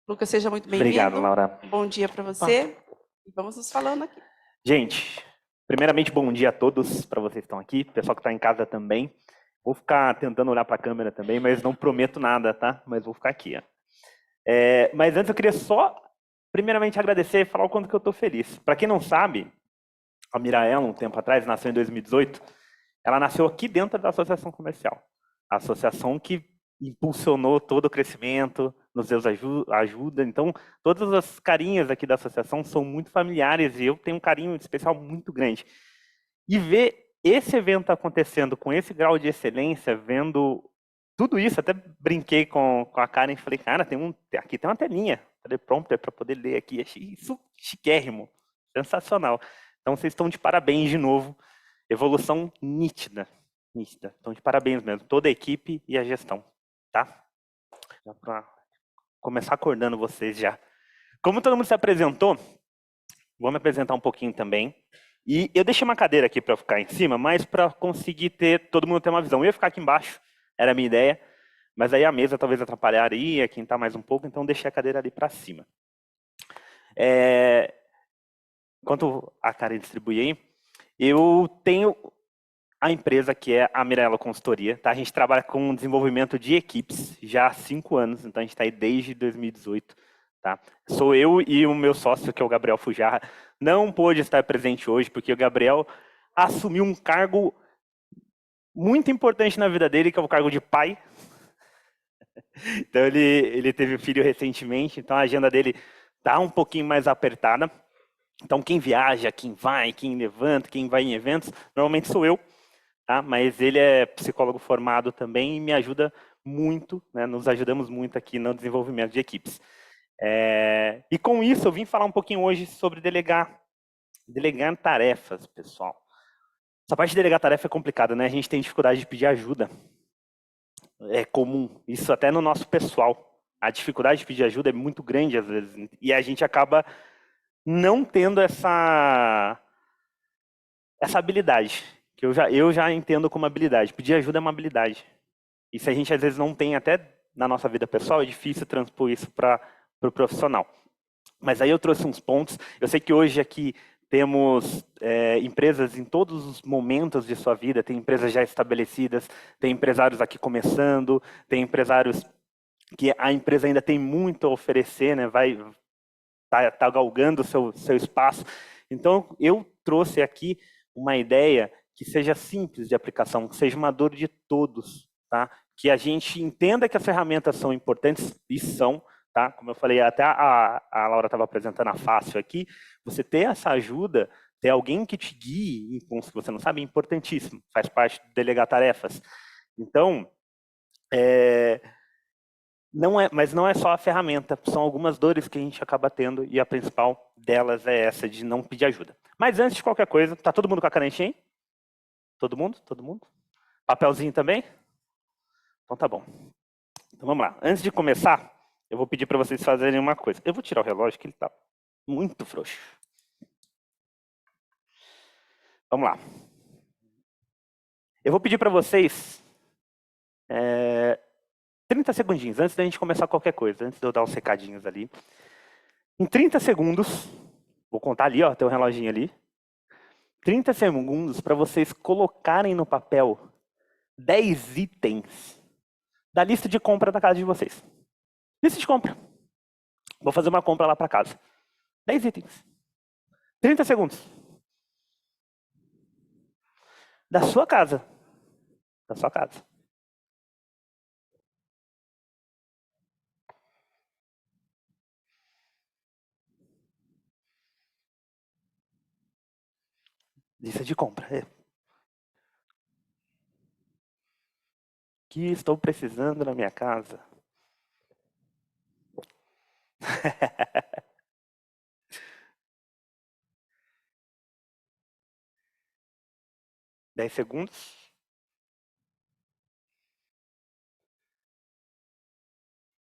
Lucas, seja muito Obrigado, bem-vindo. Laura. Bom dia para você. E vamos nos falando aqui. Gente, primeiramente, bom dia a todos, para vocês que estão aqui, pessoal que está em casa também. Vou ficar tentando olhar para a câmera também, mas não prometo nada, tá? Mas vou ficar aqui. Ó. Mas antes eu queria só, primeiramente, agradecer e falar o quanto que eu estou feliz. Para quem não sabe, a Miraela, um tempo atrás, nasceu em 2018. Ela nasceu aqui dentro da Associação Comercial. A associação que impulsionou todo o crescimento, nos deu ajuda. Então, todas as carinhas aqui da associação são muito familiares e eu tenho um carinho especial muito grande. E ver esse evento acontecendo com esse grau de excelência, vendo tudo isso, até brinquei com a Karen e falei, cara, aqui tem uma telinha, teleprompter para poder ler aqui. Achei isso chiquérrimo, sensacional. Então, vocês estão de parabéns de novo. Evolução nítida, nítida. Então, de parabéns mesmo, toda a equipe e a gestão, tá? Já para começar acordando vocês já. Como todo mundo se apresentou, vou me apresentar um pouquinho também. E eu deixei uma cadeira aqui para ficar em cima, mas para conseguir todo mundo ter uma visão. Eu ia ficar aqui embaixo, era a minha ideia, mas aí a mesa talvez atrapalharia, quem está mais um pouco, então deixei a cadeira ali para cima. Enquanto a Karen distribui aí, eu tenho a empresa que é a Miraela Consultoria. Tá? A gente trabalha com desenvolvimento de equipes já há 5 anos, então a gente está aí desde 2018. Tá? Sou eu e o meu sócio, que é o Gabriel Fujarra. Não pôde estar presente hoje, porque o Gabriel assumiu um cargo muito importante na vida dele, que é o cargo de pai. Então ele teve filho recentemente, então a agenda dele está um pouquinho mais apertada. Então quem viaja, quem vai, quem levanta, quem vai em eventos, normalmente sou eu. Tá? Mas ele é psicólogo formado também e me ajuda muito, né? Nos ajudamos muito aqui no desenvolvimento de equipes. E com isso eu vim falar um pouquinho hoje sobre delegar tarefas, pessoal. Essa parte de delegar tarefa é complicada, né? A gente tem dificuldade de pedir ajuda. É comum, isso até no nosso pessoal. A dificuldade de pedir ajuda é muito grande às vezes e a gente acaba não tendo essa habilidade, que eu já entendo como habilidade. Pedir ajuda é uma habilidade. E se a gente às vezes não tem até na nossa vida pessoal, é difícil transpor isso para o profissional. Mas aí eu trouxe uns pontos. Eu sei que hoje aqui temos empresas em todos os momentos de sua vida, tem empresas já estabelecidas, tem empresários aqui começando, tem empresários que a empresa ainda tem muito a oferecer, né? Tá galgando o seu espaço. Então, eu trouxe aqui uma ideia que seja simples de aplicação, que seja uma dor de todos, tá? Que a gente entenda que as ferramentas são importantes e são, tá? Como eu falei, até a Laura estava apresentando a Fácil aqui, você ter essa ajuda, ter alguém que te guie em pontos que você não sabe, é importantíssimo, faz parte do delegar tarefas. Então, mas não é só a ferramenta, são algumas dores que a gente acaba tendo e a principal delas é essa de não pedir ajuda. Mas antes de qualquer coisa, tá todo mundo com a canetinha aí? Todo mundo? Todo mundo? Papelzinho também? Então tá bom. Então vamos lá. Antes de começar, eu vou pedir para vocês fazerem uma coisa. Eu vou tirar o relógio que ele tá muito frouxo. Vamos lá. Eu vou pedir para vocês 30 segundinhos, antes da gente começar qualquer coisa, antes de eu dar os recadinhos ali. Em 30 segundos, vou contar ali, ó, tem um reloginho ali. 30 segundos para vocês colocarem no papel 10 itens da lista de compra da casa de vocês. Lista de compra. Vou fazer uma compra lá para casa. 10 itens. 30 segundos. Da sua casa. Da sua casa. Lista de compra. O que estou precisando na minha casa? Dez segundos.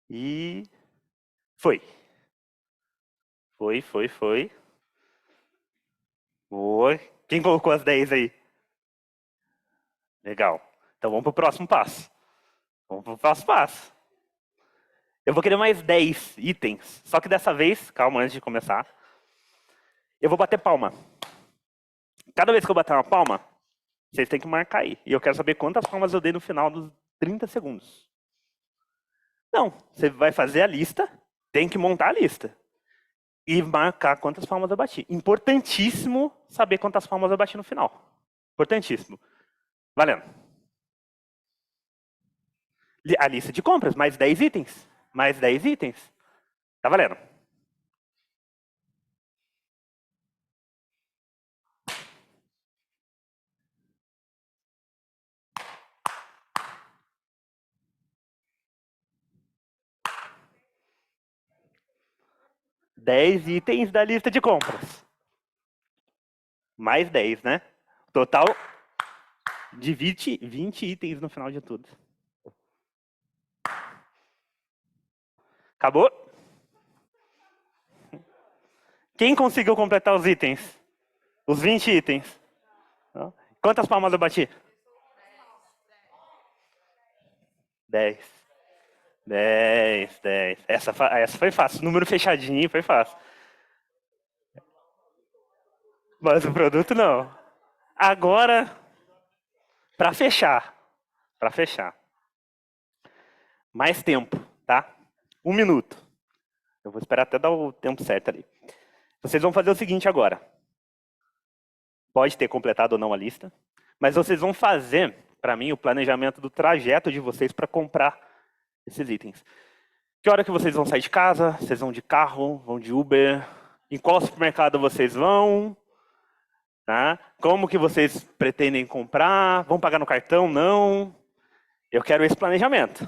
E foi. Foi. Foi. Quem colocou as 10 aí? Legal. Então vamos para o próximo passo. Vamos para o próximo passo. Eu vou querer mais 10 itens. Só que dessa vez, calma, antes de começar, eu vou bater palma. Cada vez que eu bater uma palma, vocês têm que marcar aí. E eu quero saber quantas palmas eu dei no final dos 30 segundos. Não, você vai fazer a lista, tem que montar a lista. E marcar quantas palmas eu bati. Importantíssimo saber quantas palmas eu bati no final. Importantíssimo. Valendo. A lista de compras, mais 10 itens. Mais 10 itens. Tá valendo. Dez itens da lista de compras. Mais 10, né? Total de 20 itens no final de tudo. Acabou? Quem conseguiu completar os itens? Os 20 itens. Quantas palmas eu bati? 10. 10, 10. Essa foi fácil. Número fechadinho foi fácil. Mas o produto não. Agora, para fechar. Para fechar. Mais tempo, tá? 1 minuto. Eu vou esperar até dar o tempo certo ali. Vocês vão fazer o seguinte agora. Pode ter completado ou não a lista. Mas vocês vão fazer, para mim, o planejamento do trajeto de vocês para comprar esses itens. Que hora que vocês vão sair de casa? Vocês vão de carro? Vão de Uber? Em qual supermercado vocês vão? Tá? Como que vocês pretendem comprar? Vão pagar no cartão? Não. Eu quero esse planejamento.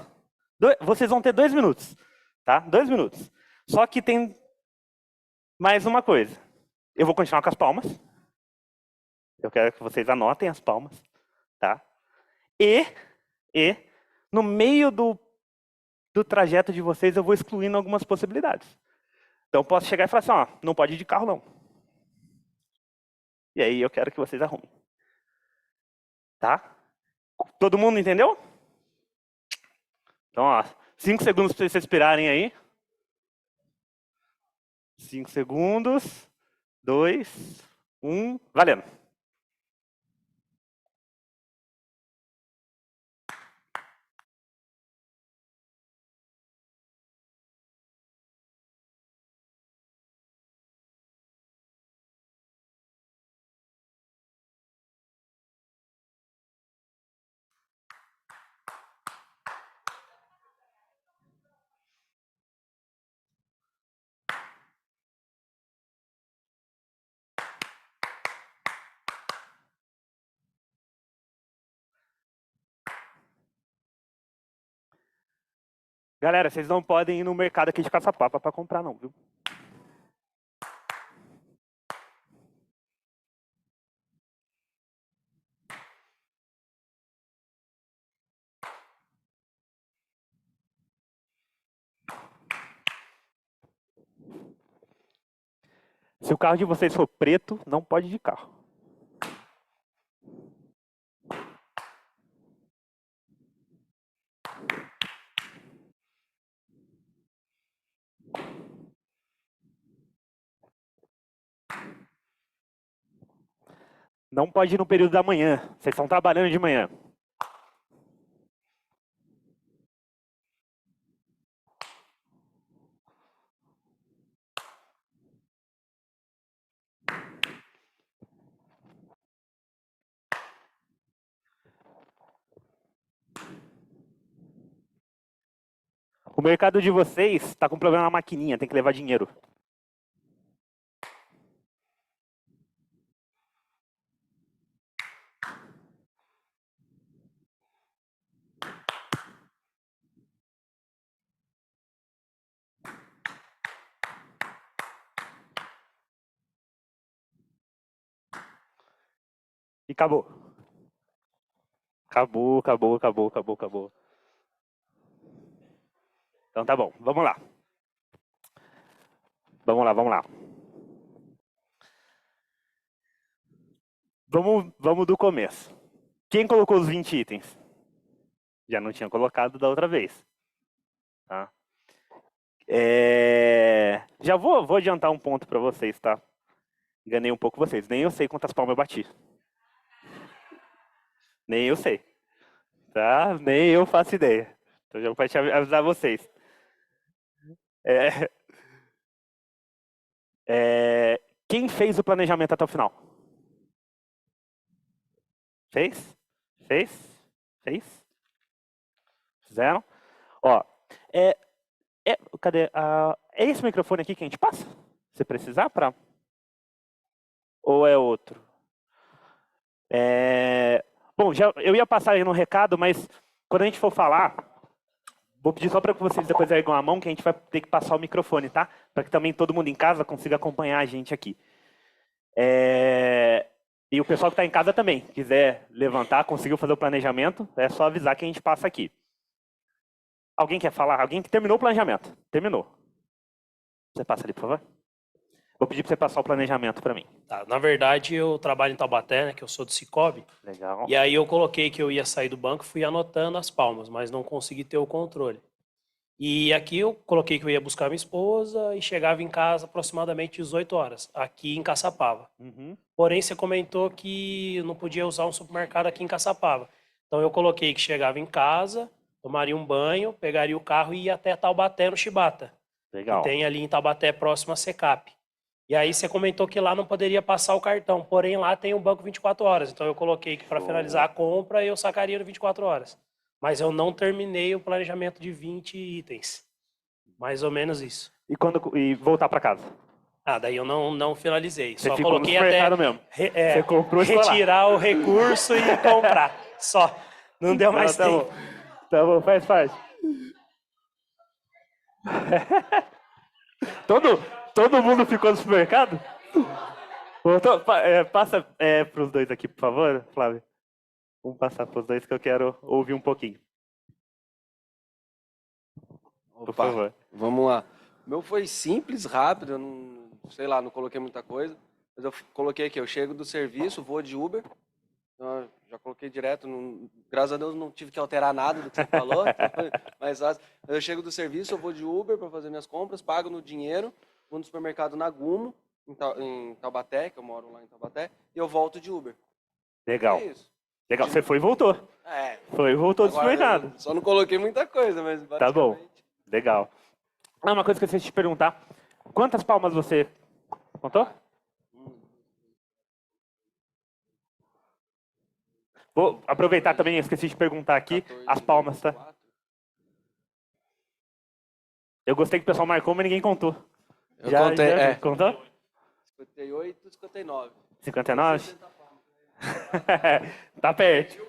Vocês vão ter 2 minutos. Tá? 2 minutos. Só que tem mais uma coisa. Eu vou continuar com as palmas. Eu quero que vocês anotem as palmas. Tá? E no meio do trajeto de vocês, eu vou excluindo algumas possibilidades. Então, eu posso chegar e falar assim, ó, não pode ir de carro, não. E aí, eu quero que vocês arrumem. Tá? Todo mundo entendeu? Então, ó, 5 segundos para vocês respirarem aí. 5 segundos. 2, 1, valendo. Galera, vocês não podem ir no mercado aqui de Caçapava para comprar, não, viu? Se o carro de vocês for preto, não pode ir de carro. Não pode ir no período da manhã. Vocês estão trabalhando de manhã. O mercado de vocês está com problema na maquininha, tem que levar dinheiro. E acabou. Acabou. Então tá bom, vamos lá. Vamos lá. Vamos do começo. Quem colocou os 20 itens? Já não tinha colocado da outra vez. Tá? Já vou adiantar um ponto para vocês, tá? Enganei um pouco vocês. Nem eu sei quantas palmas eu bati. Nem eu sei. Tá? Nem eu faço ideia. Então já vou te avisar vocês. É, quem fez o planejamento até o final? Fez? Fez? Fez? Fizeram? Ó, cadê? É esse microfone aqui que a gente passa? Se precisar para? Ou é outro? Bom, eu ia passar aí no recado, mas quando a gente for falar, vou pedir só para que vocês depois ergam a mão, que a gente vai ter que passar o microfone, tá? Para que também todo mundo em casa consiga acompanhar a gente aqui. E o pessoal que está em casa também, quiser levantar, conseguiu fazer o planejamento, é só avisar que a gente passa aqui. Alguém quer falar? Alguém que terminou o planejamento? Terminou. Você passa ali, por favor. Vou pedir para você passar o planejamento para mim. Tá, na verdade, eu trabalho em Taubaté, né, que eu sou do Cicobi. Legal. E aí eu coloquei que eu ia sair do banco, fui anotando as palmas, mas não consegui ter o controle. E aqui eu coloquei que eu ia buscar minha esposa e chegava em casa aproximadamente 18 horas, aqui em Caçapava. Uhum. Porém, você comentou que eu não podia usar um supermercado aqui em Caçapava. Então eu coloquei que chegava em casa, tomaria um banho, pegaria o carro e ia até Taubaté, no Chibata. Legal. Que tem ali em Taubaté, próximo a Secap. E aí você comentou que lá não poderia passar o cartão, porém lá tem um banco 24 horas. Então eu coloquei que para finalizar a compra eu sacaria no 24 horas. Mas eu não terminei o planejamento de 20 itens. Mais ou menos isso. E voltar para casa? Daí eu não finalizei. Você Só ficou coloquei no até mesmo. Você comprou retirar o recurso e comprar. Só. Não deu mais tempo. Tá bom, faz parte. Todo mundo ficou no supermercado? Passa para os dois aqui, por favor, Flávio. Vamos passar para os dois que eu quero ouvir um pouquinho. Por favor. Vamos lá. O meu foi simples, rápido, eu não coloquei muita coisa. Mas eu coloquei aqui, eu chego do serviço, vou de Uber. Então, já coloquei direto, graças a Deus não tive que alterar nada do que você falou, então foi mais fácil. Eu chego do serviço, eu vou de Uber para fazer minhas compras, pago no dinheiro, vou no supermercado na Gumo, em Taubaté, que eu moro lá em Taubaté, e eu volto de Uber. Legal. É isso. Legal, você foi e voltou. Foi e voltou do supermercado. Só não coloquei muita coisa, mas basicamente... Tá bom, legal. Uma coisa que eu esqueci de te perguntar, quantas palmas você contou? Vou aproveitar também, esqueci de perguntar aqui, 14, as palmas, tá? 4. Eu gostei que o pessoal marcou, mas ninguém contou. Eu contei, Contou? 58, 59. 59? Tá perto.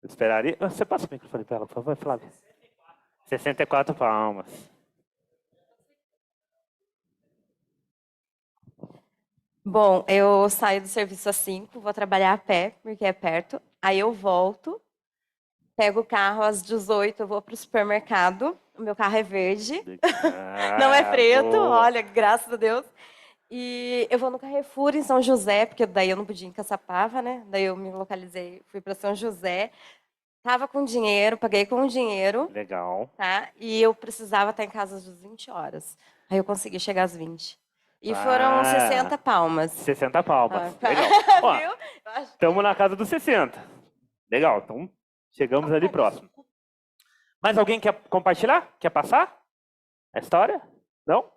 Eu esperaria... Você passa o microfone para ela, por favor, Flávio. 64 palmas. Bom, eu saio do serviço às 5, vou trabalhar a pé, porque é perto. Aí eu volto, pego o carro às 18, eu vou para o supermercado. O meu carro é verde, não é preto, boa. Olha, graças a Deus. E eu vou no Carrefour em São José, porque daí eu não podia ir em Caçapava, né? Daí eu me localizei, fui para São José. Tava com dinheiro, paguei com dinheiro. Legal. Tá? E eu precisava estar em casa às 20 horas. Aí eu consegui chegar às 20. E foram 60 palmas. 60 palmas. Legal. Estamos na casa dos 60. Legal, então chegamos ali próximo. Mais alguém quer compartilhar? Quer passar a história? Não?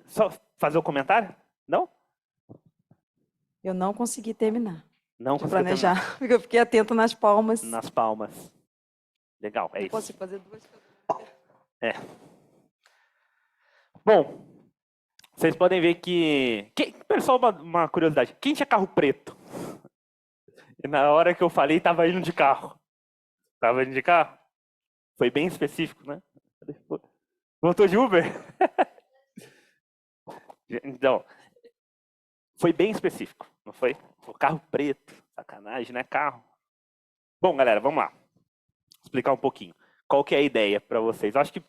Só fazer o comentário? Não? Eu não consegui terminar. Não consegui planejar, porque eu fiquei atento nas palmas. Nas palmas. Legal, é isso. Consigo fazer duas. Bom, vocês podem ver que... Pessoal, uma curiosidade. Quem tinha carro preto? E na hora que eu falei, estava indo de carro. Estava indo de carro? Foi bem específico, né? Voltou de Uber? Então, foi bem específico, não foi? O carro preto, sacanagem, né? Carro. Bom, galera, vamos lá. Explicar um pouquinho. Qual que é a ideia para vocês? Eu acho que, não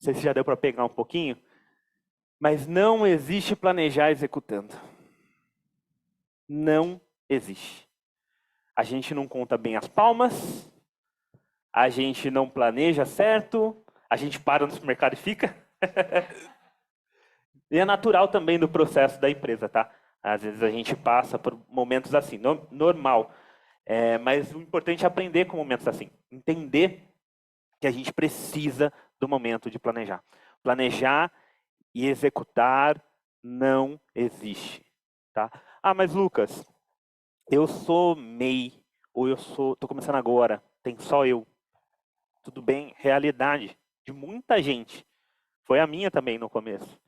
sei se já deu para pegar um pouquinho, mas não existe planejar executando. não existe. A gente não conta bem as palmas, a gente não planeja certo, a gente para no supermercado e fica. E é natural também do processo da empresa, tá? Às vezes a gente passa por momentos assim, normal. Mas o importante é aprender com momentos assim. Entender que a gente precisa do momento de planejar. Planejar e executar não existe, tá? Ah, mas Lucas, eu sou MEI, ou tô começando agora, tem só eu. Tudo bem, realidade de muita gente. Foi a minha também no começo.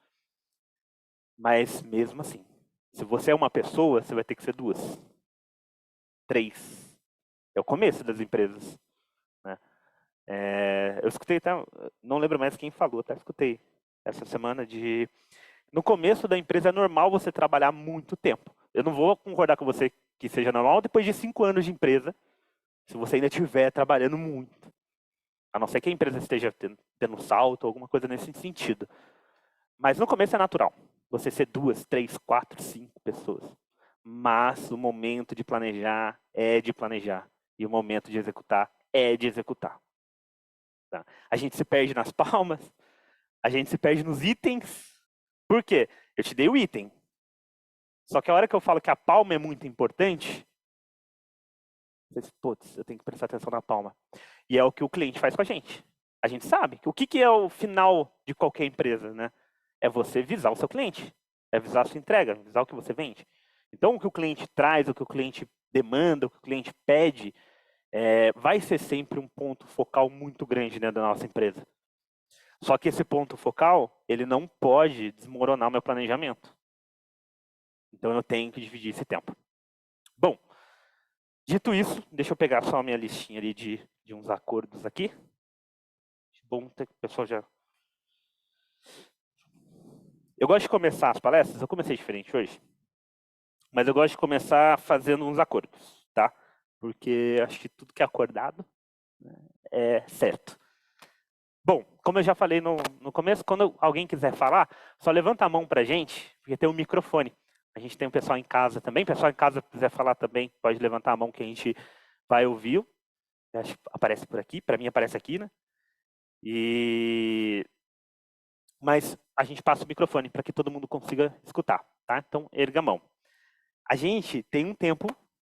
Mas mesmo assim, se você é uma pessoa, você vai ter que ser 2, 3. É o começo das empresas, né? Eu escutei, não lembro mais quem falou, até escutei essa semana no começo da empresa é normal você trabalhar muito tempo. Eu não vou concordar com você que seja normal depois de 5 anos de empresa, se você ainda estiver trabalhando muito. A não ser que a empresa esteja tendo salto, alguma coisa nesse sentido. Mas no começo é natural. Você ser 2, 3, 4, 5 pessoas. Mas o momento de planejar é de planejar. E o momento de executar é de executar. Tá? A gente se perde nas palmas. A gente se perde nos itens. Por quê? Eu te dei o item. Só que a hora que eu falo que a palma é muito importante, você diz, putz, eu tenho que prestar atenção na palma. E é o que o cliente faz com a gente. A gente sabe que o que é o final de qualquer empresa, né? É você visar o seu cliente. É visar a sua entrega, visar o que você vende. Então, o que o cliente traz, o que o cliente demanda, o que o cliente pede, vai ser sempre um ponto focal muito grande, né, da nossa empresa. Só que esse ponto focal, ele não pode desmoronar o meu planejamento. Então, eu tenho que dividir esse tempo. Bom, dito isso, deixa eu pegar só a minha listinha ali de uns acordos aqui. Bom, o pessoal já... Eu gosto de começar as palestras, eu comecei diferente hoje, mas eu gosto de começar fazendo uns acordos, tá? Porque acho que tudo que é acordado, né, é certo. Bom, como eu já falei no começo, quando alguém quiser falar, só levanta a mão pra gente, porque tem um microfone. A gente tem um pessoal em casa também, o pessoal em casa quiser falar também, pode levantar a mão que a gente vai ouvir. Acho que aparece por aqui, para mim aparece aqui, né? Mas a gente passa o microfone para que todo mundo consiga escutar, tá? Então, erga a mão. A gente tem um tempo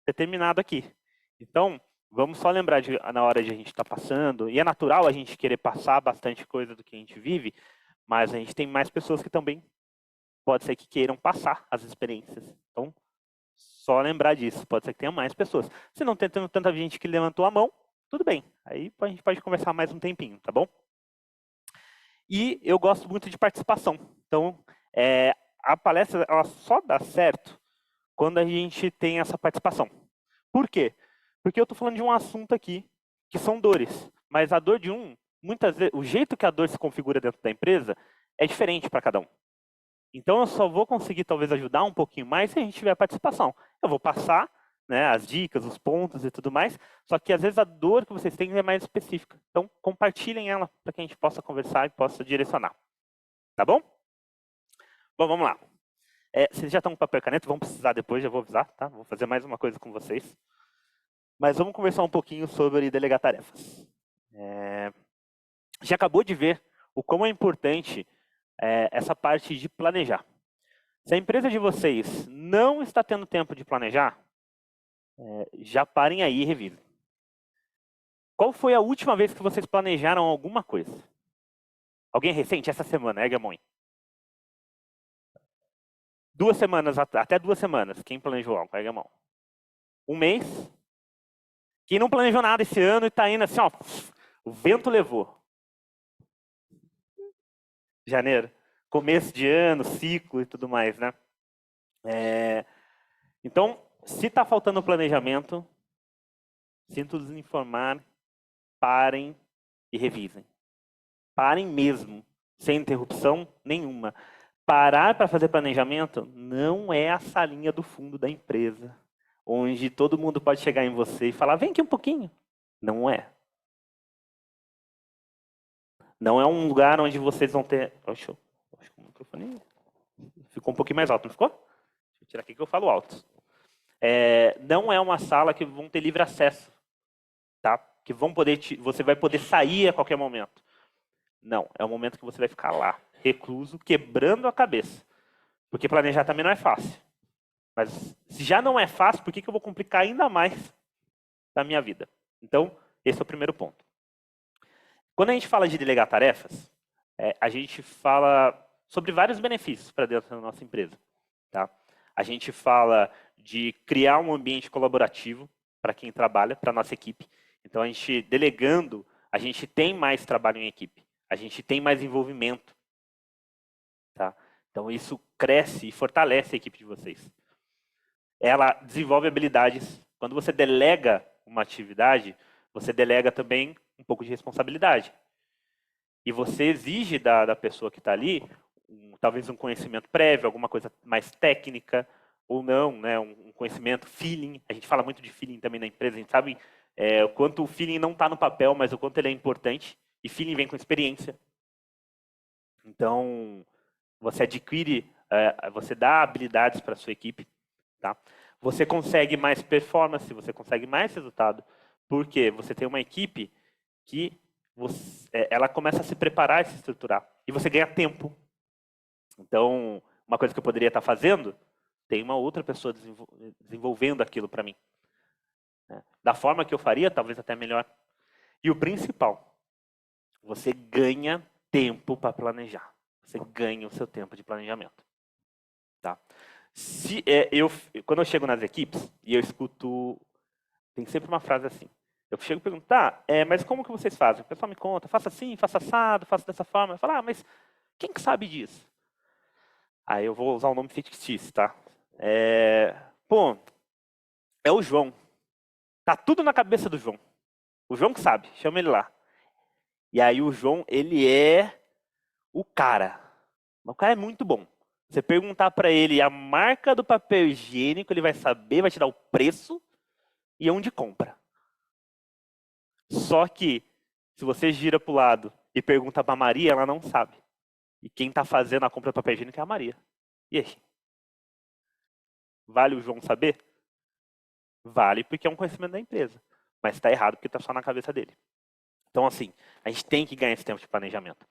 determinado aqui. Então, vamos só lembrar na hora de a gente estar passando, e é natural a gente querer passar bastante coisa do que a gente vive, mas a gente tem mais pessoas que também pode ser que queiram passar as experiências. Então, só lembrar disso, pode ser que tenha mais pessoas. Se não tem tanta gente que levantou a mão, tudo bem. Aí a gente pode conversar mais um tempinho, tá bom? E eu gosto muito de participação. Então, a palestra ela só dá certo quando a gente tem essa participação. Por quê? Porque eu estou falando de um assunto aqui, que são dores. Mas a dor de muitas vezes, o jeito que a dor se configura dentro da empresa é diferente para cada um. Então, eu só vou conseguir, talvez, ajudar um pouquinho mais se a gente tiver participação. Eu vou passar, né, as dicas, os pontos e tudo mais, só que, às vezes, a dor que vocês têm é mais específica. Então, compartilhem ela para que a gente possa conversar e possa direcionar. Tá bom? Bom, vamos lá. Vocês já estão com papel e caneta, vão precisar depois, já vou avisar, tá? Vou fazer mais uma coisa com vocês. Mas vamos conversar um pouquinho sobre delegar tarefas. Já acabou de ver o quão é importante essa parte de planejar. Se a empresa de vocês não está tendo tempo de planejar, já parem aí e revisem. Qual foi a última vez que vocês planejaram alguma coisa? Alguém recente? Essa semana, ergue a mão. 2 semanas, até 2 semanas. Quem planejou algo? Ergue a mão. 1 mês? Quem não planejou nada esse ano e está indo assim, ó, o vento levou. Janeiro. Começo de ano, ciclo e tudo mais, né? Então, se está faltando planejamento, sinto-lhes informar, parem e revisem. Parem mesmo, sem interrupção nenhuma. Parar para fazer planejamento não é a salinha do fundo da empresa, onde todo mundo pode chegar em você e falar, vem aqui um pouquinho. Não é. Não é um lugar onde vocês vão ter... Acho que o microfone ficou um pouquinho mais alto, não ficou? Deixa eu tirar aqui que eu falo alto. não é uma sala que vão ter livre acesso, tá? Que você vai poder sair a qualquer momento. Não, é o momento que você vai ficar lá, recluso, quebrando a cabeça. Porque planejar também não é fácil. Mas se já não é fácil, por que eu vou complicar ainda mais a minha vida? Então, esse é o primeiro ponto. Quando a gente fala de delegar tarefas, a gente fala sobre vários benefícios para dentro da nossa empresa. Tá? A gente fala de criar um ambiente colaborativo para quem trabalha, para a nossa equipe. Então, a gente delegando, a gente tem mais trabalho em equipe. A gente tem mais envolvimento. Tá? Então, isso cresce e fortalece a equipe de vocês. Ela desenvolve habilidades. Quando você delega uma atividade, você delega também um pouco de responsabilidade. E você exige da pessoa que está ali, talvez um conhecimento prévio, alguma coisa mais técnica, ou não, né? Um conhecimento, feeling. A gente fala muito de feeling também na empresa. A gente sabe o quanto o feeling não está no papel, mas o quanto ele é importante. E feeling vem com experiência. Então, você adquire, você dá habilidades para a sua equipe. Tá? Você consegue mais performance, você consegue mais resultado, porque você tem uma equipe que ela começa a se preparar e se estruturar. E você ganha tempo. Então, uma coisa que eu poderia estar fazendo, tem uma outra pessoa desenvolvendo aquilo para mim. Da forma que eu faria, talvez até melhor. E o principal, você ganha tempo para planejar. Você ganha o seu tempo de planejamento. Tá? Quando eu chego nas equipes e eu escuto, tem sempre uma frase assim. Eu chego e pergunto, mas como que vocês fazem? O pessoal me conta, faça assim, faça assado, faça dessa forma. Eu falo, mas quem que sabe disso? Aí eu vou usar o nome fictício, tá? É o João. Tá tudo na cabeça do João. O João que sabe, chama ele lá. E aí o João, ele é o cara. O cara é muito bom. Você perguntar para ele a marca do papel higiênico, ele vai saber, vai te dar o preço e onde compra. Só que, se você gira para o lado e pergunta para a Maria, ela não sabe. E quem está fazendo a compra do papel higiênico é a Maria. E aí? Vale o João saber? Vale porque é um conhecimento da empresa. Mas está errado porque está só na cabeça dele. Então, assim, a gente tem que ganhar esse tempo de planejamento.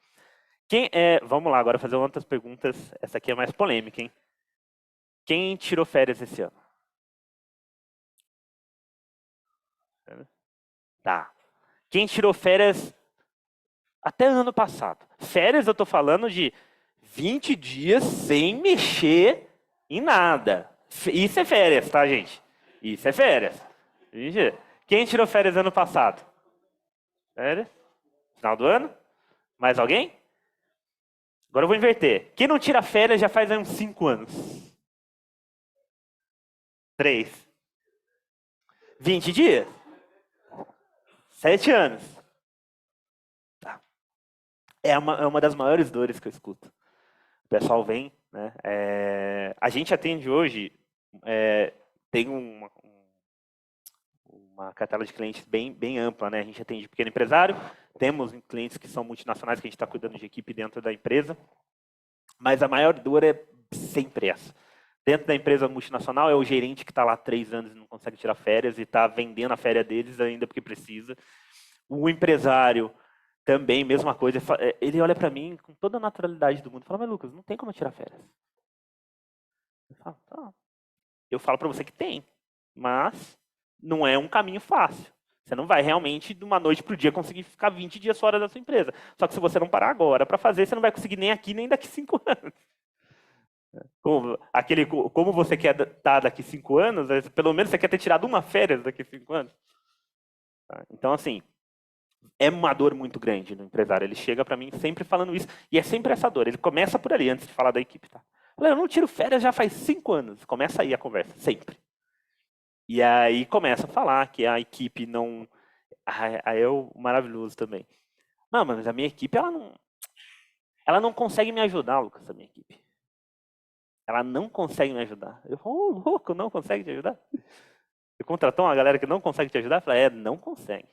Vamos lá, agora fazer outras perguntas. Essa aqui é mais polêmica, hein? Quem tirou férias esse ano? Tá. Quem tirou férias até ano passado? Férias eu tô falando de 20 dias sem mexer em nada. Isso é férias, tá, gente? Isso é férias. Quem tirou férias ano passado? Férias? Final do ano? Mais alguém? Agora eu vou inverter. Quem não tira férias já faz uns 5 anos? 3. 20 dias? 7 anos. Tá. É uma das maiores dores que eu escuto. O pessoal vem, né? A gente atende hoje, tem uma cartela de clientes bem ampla, né? A gente atende pequeno empresário, temos clientes que são multinacionais que a gente está cuidando de equipe dentro da empresa, mas a maior dor é sempre essa. Dentro da empresa multinacional é o gerente que está lá 3 anos e não consegue tirar férias e está vendendo a férias deles ainda porque precisa. O empresário também, mesma coisa. Ele olha para mim com toda a naturalidade do mundo e fala, mas Lucas, não tem como tirar férias. Eu falo para você que tem, mas não é um caminho fácil. Você não vai realmente, de uma noite para o dia, conseguir ficar 20 dias fora da sua empresa. Só que se você não parar agora para fazer, você não vai conseguir nem aqui, nem daqui 5 anos. Como você quer estar daqui 5 anos, pelo menos você quer ter tirado uma férias daqui 5 anos. Então, assim, é uma dor muito grande no empresário. Ele chega para mim sempre falando isso. E é sempre essa dor. Ele começa por ali, antes de falar da equipe. Tá? Eu não tiro férias já faz 5 anos. Começa aí a conversa, sempre. E aí começa a falar que a equipe não... Aí é o maravilhoso também. Não, mas a minha equipe, ela não consegue me ajudar, Lucas, a minha equipe. Ela não consegue me ajudar. Eu falo, louco, não consegue te ajudar? Você contratou uma galera que não consegue te ajudar? Eu falo, não consegue.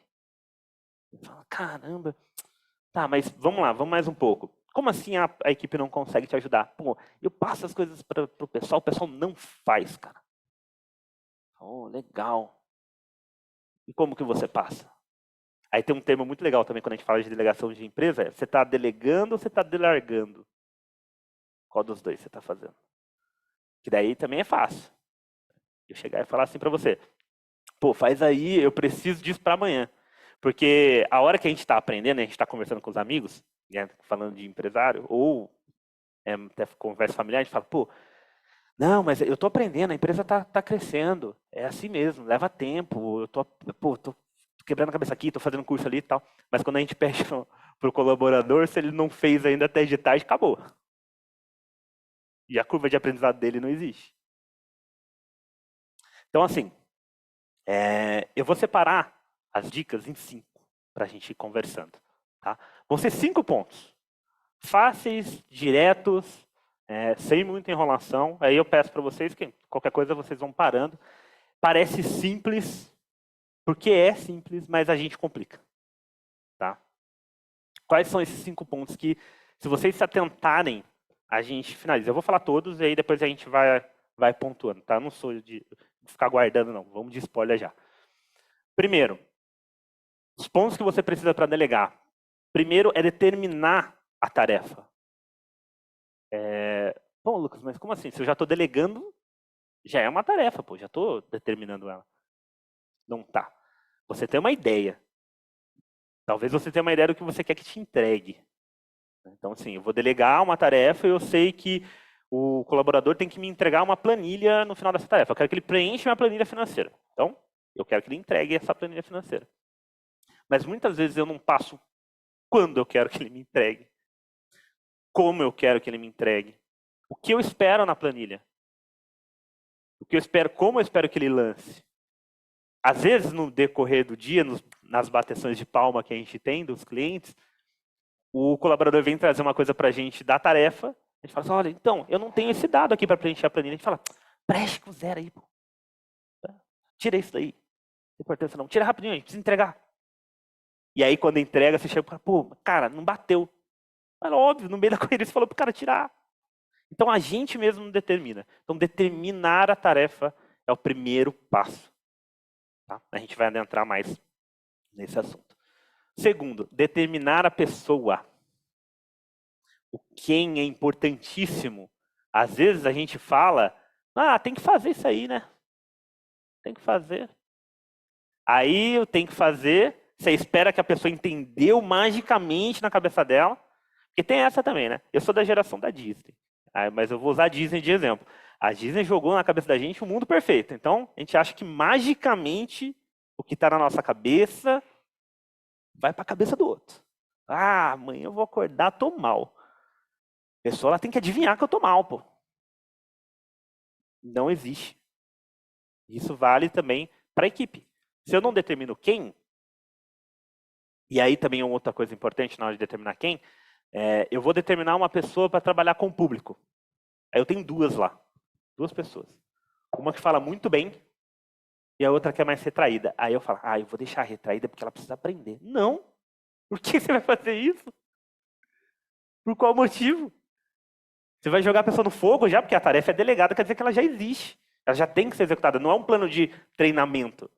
Eu falo, caramba. Tá, mas vamos lá, vamos mais um pouco. Como assim a equipe não consegue te ajudar? Pô, eu passo as coisas para o pessoal não faz, cara. Oh, legal. E como que você passa? Aí tem um termo muito legal também quando a gente fala de delegação de empresa, você está delegando ou você está delargando? Qual dos dois você está fazendo? Que daí também é fácil. Eu chegar e falar assim para você, pô, faz aí, eu preciso disso para amanhã. Porque a hora que a gente está aprendendo, a gente está conversando com os amigos, né, falando de empresário, ou até conversa familiar, a gente fala, pô, não, mas eu estou aprendendo, a empresa está crescendo, é assim mesmo, leva tempo, eu tô quebrando a cabeça aqui, estou fazendo curso ali e tal. Mas quando a gente pede para o colaborador, se ele não fez ainda até de tarde, acabou. E a curva de aprendizado dele não existe. Então, assim, eu vou separar as dicas em 5 para a gente ir conversando. Tá? Vão ser 5 pontos. Fáceis, diretos, sem muita enrolação. Aí eu peço para vocês que qualquer coisa vocês vão parando. Parece simples, porque é simples, mas a gente complica. Tá? Quais são esses 5 pontos que, se vocês se atentarem, a gente finaliza? Eu vou falar todos e aí depois a gente vai pontuando. Tá? Eu não sou de ficar guardando, não. Vamos de spoiler já. Primeiro, os pontos que você precisa para delegar. Primeiro é determinar a tarefa. Bom, Lucas, mas como assim? Se eu já estou delegando, já é uma tarefa, pô, já estou determinando ela. Não tá. Você tem uma ideia. Talvez você tenha uma ideia do que você quer que te entregue. Então, assim, eu vou delegar uma tarefa e eu sei que o colaborador tem que me entregar uma planilha no final dessa tarefa. Eu quero que ele preencha uma planilha financeira. Então, eu quero que ele entregue essa planilha financeira. Mas muitas vezes eu não passo quando eu quero que ele me entregue. Como eu quero que ele me entregue. O que eu espero na planilha. O que eu espero, como eu espero que ele lance. Às vezes, no decorrer do dia, nas bateções de palma que a gente tem dos clientes, o colaborador vem trazer uma coisa para a gente da tarefa. A gente fala assim, olha, então, eu não tenho esse dado aqui para preencher a planilha. A gente fala, preenche com 0 aí, pô. Tira isso daí. Não tem importância não. Tira rapidinho, a gente precisa entregar. E aí, quando entrega, você chega e fala, pô, cara, não bateu. Mas óbvio, no meio da corrida você falou pro cara tirar. Então a gente mesmo determina. Então determinar a tarefa é o primeiro passo. Tá? A gente vai adentrar mais nesse assunto. Segundo, determinar a pessoa. O quem é importantíssimo. Às vezes a gente fala, tem que fazer isso aí, né? Tem que fazer. Aí eu tenho que fazer, você espera que a pessoa entendeu magicamente na cabeça dela. Porque tem essa também, né? Eu sou da geração da Disney. Mas eu vou usar a Disney de exemplo. A Disney jogou na cabeça da gente um mundo perfeito. Então, a gente acha que magicamente o que está na nossa cabeça vai para a cabeça do outro. Amanhã eu vou acordar, tô mal. A pessoa ela tem que adivinhar que eu tô mal, pô. Não existe. Isso vale também para a equipe. Se eu não determino quem, e aí também é outra coisa importante na hora de determinar quem, eu vou determinar uma pessoa para trabalhar com o público. Aí eu tenho 2 lá. 2 pessoas. Uma que fala muito bem e a outra que é mais retraída. Aí eu falo, eu vou deixar a retraída porque ela precisa aprender. Não. Por que você vai fazer isso? Por qual motivo? Você vai jogar a pessoa no fogo já, porque a tarefa é delegada, quer dizer que ela já existe. Ela já tem que ser executada. Não é um plano de treinamento.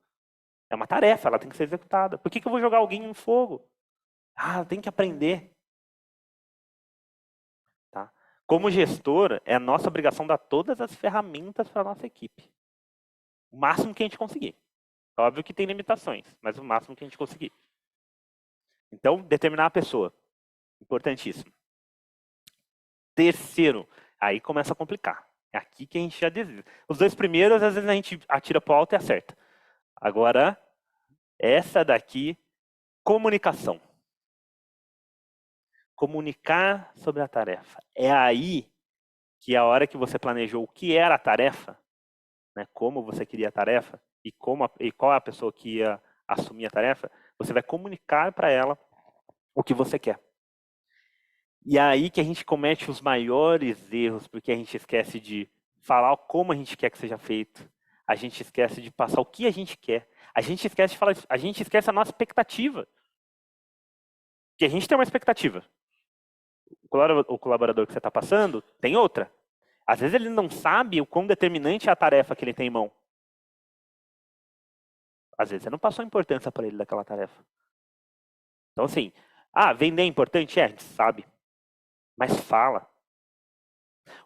É uma tarefa, ela tem que ser executada. Por que eu vou jogar alguém no fogo? Ela tem que aprender. Tá? Como gestor, é a nossa obrigação dar todas as ferramentas para a nossa equipe. O máximo que a gente conseguir. Óbvio que tem limitações, mas o máximo que a gente conseguir. Então, determinar a pessoa. Importantíssimo. Terceiro, aí começa a complicar. É aqui que a gente já desiste. Os 2 primeiros, às vezes a gente atira para o alto e acerta. Agora, essa daqui, comunicação. Comunicar sobre a tarefa. É aí que a hora que você planejou o que era a tarefa, né, como você queria a tarefa e qual é a pessoa que ia assumir a tarefa, você vai comunicar para ela o que você quer. E é aí que a gente comete os maiores erros, porque a gente esquece de falar como a gente quer que seja feito. A gente esquece de passar o que a gente quer. A gente esquece de falar, a gente esquece a nossa expectativa. Porque a gente tem uma expectativa. O colaborador que você está passando tem outra. Às vezes ele não sabe o quão determinante é a tarefa que ele tem em mão. Às vezes você não passou a importância para ele daquela tarefa. Então, assim, vender é importante? A gente sabe. Mas fala.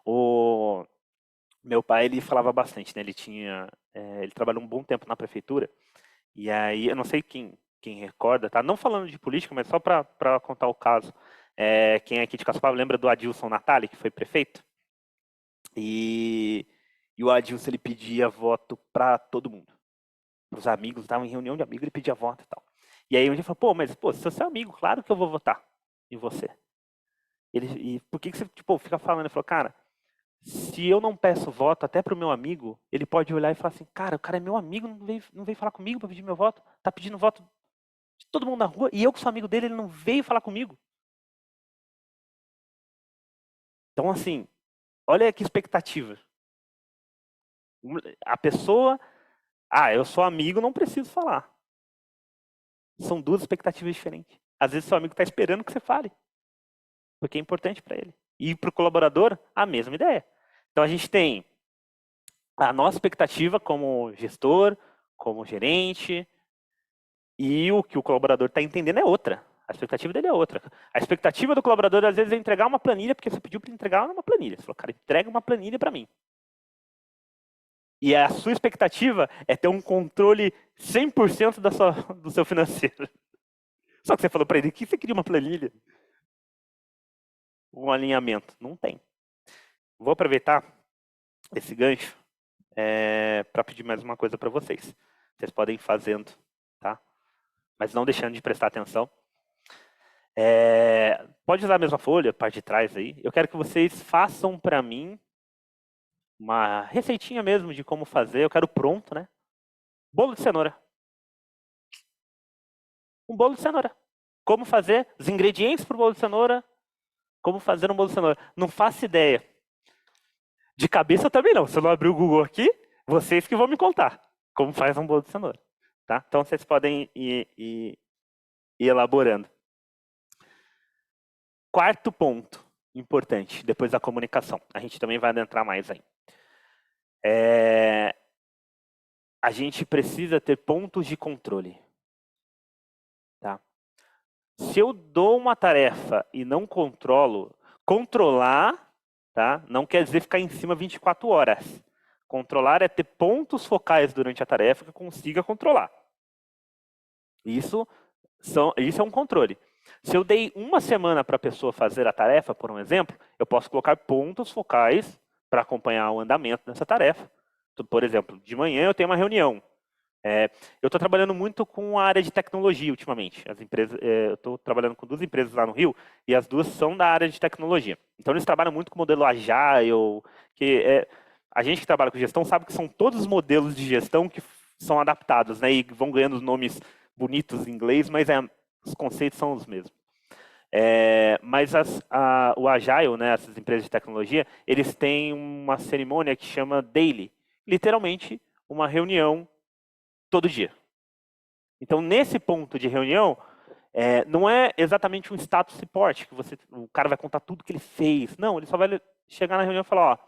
O meu pai, ele falava bastante, né? Ele trabalhou um bom tempo na prefeitura. E aí, eu não sei quem recorda, tá? Não falando de política, mas só para contar o caso. Quem é aqui de Caçapava lembra do Adilson Natali, que foi prefeito? E o Adilson, ele pedia voto para todo mundo. Para os amigos, estavam em reunião de amigos, ele pedia voto e tal. E aí um dia falou, mas se você é seu amigo, claro que eu vou votar em você. E por que você fica falando? Ele falou, cara, se eu não peço voto até pro meu amigo, ele pode olhar e falar assim, cara, o cara é meu amigo, não veio falar comigo para pedir meu voto, tá pedindo voto de todo mundo na rua, e eu que sou amigo dele, ele não veio falar comigo. Então, assim, olha que expectativa. A pessoa, eu sou amigo, não preciso falar. São duas expectativas diferentes. Às vezes seu amigo está esperando que você fale, porque é importante para ele. E para o colaborador, a mesma ideia. Então a gente tem a nossa expectativa como gestor, como gerente, e o que o colaborador está entendendo é outra. A expectativa dele é outra. A expectativa do colaborador, às vezes, é entregar uma planilha, porque você pediu para entregar uma planilha. Você falou, cara, entrega uma planilha para mim. E a sua expectativa é ter um controle 100% do seu financeiro. Só que você falou para ele que você queria uma planilha. Um alinhamento. Não tem. Vou aproveitar esse gancho para pedir mais uma coisa para vocês. Vocês podem ir fazendo, tá? Mas não deixando de prestar atenção. Pode usar a mesma folha, parte de trás aí. Eu quero que vocês façam para mim uma receitinha mesmo de como fazer. Eu quero pronto, né? Bolo de cenoura. Um bolo de cenoura. Como fazer os ingredientes para o bolo de cenoura. Como fazer um bolo de cenoura. Não faço ideia. De cabeça também não. Se eu não abrir o Google aqui, vocês que vão me contar como faz um bolo de cenoura. Tá? Então vocês podem ir elaborando. Quarto ponto importante, depois da comunicação. A gente também vai adentrar mais aí. A gente precisa ter pontos de controle. Tá? Se eu dou uma tarefa e não controlo, controlar, tá? Não quer dizer ficar em cima 24 horas. Controlar é ter pontos focais durante a tarefa que eu consiga controlar. Isso é um controle. Se eu dei uma semana para a pessoa fazer a tarefa, por um exemplo, eu posso colocar pontos focais para acompanhar o andamento dessa tarefa. Então, por exemplo, de manhã eu tenho uma reunião. Eu estou trabalhando muito com a área de tecnologia ultimamente. Eu estou trabalhando com 2 empresas lá no Rio e as 2 são da área de tecnologia. Então eles trabalham muito com o modelo Agile, a gente que trabalha com gestão sabe que são todos os modelos de gestão que são adaptados, né, e vão ganhando nomes bonitos em inglês, mas os conceitos são os mesmos. Mas o Agile, né, essas empresas de tecnologia, eles têm uma cerimônia que chama Daily, literalmente uma reunião todo dia. Então, nesse ponto de reunião, não é exatamente um status report, que o cara vai contar tudo que ele fez. Não, ele só vai chegar na reunião e falar,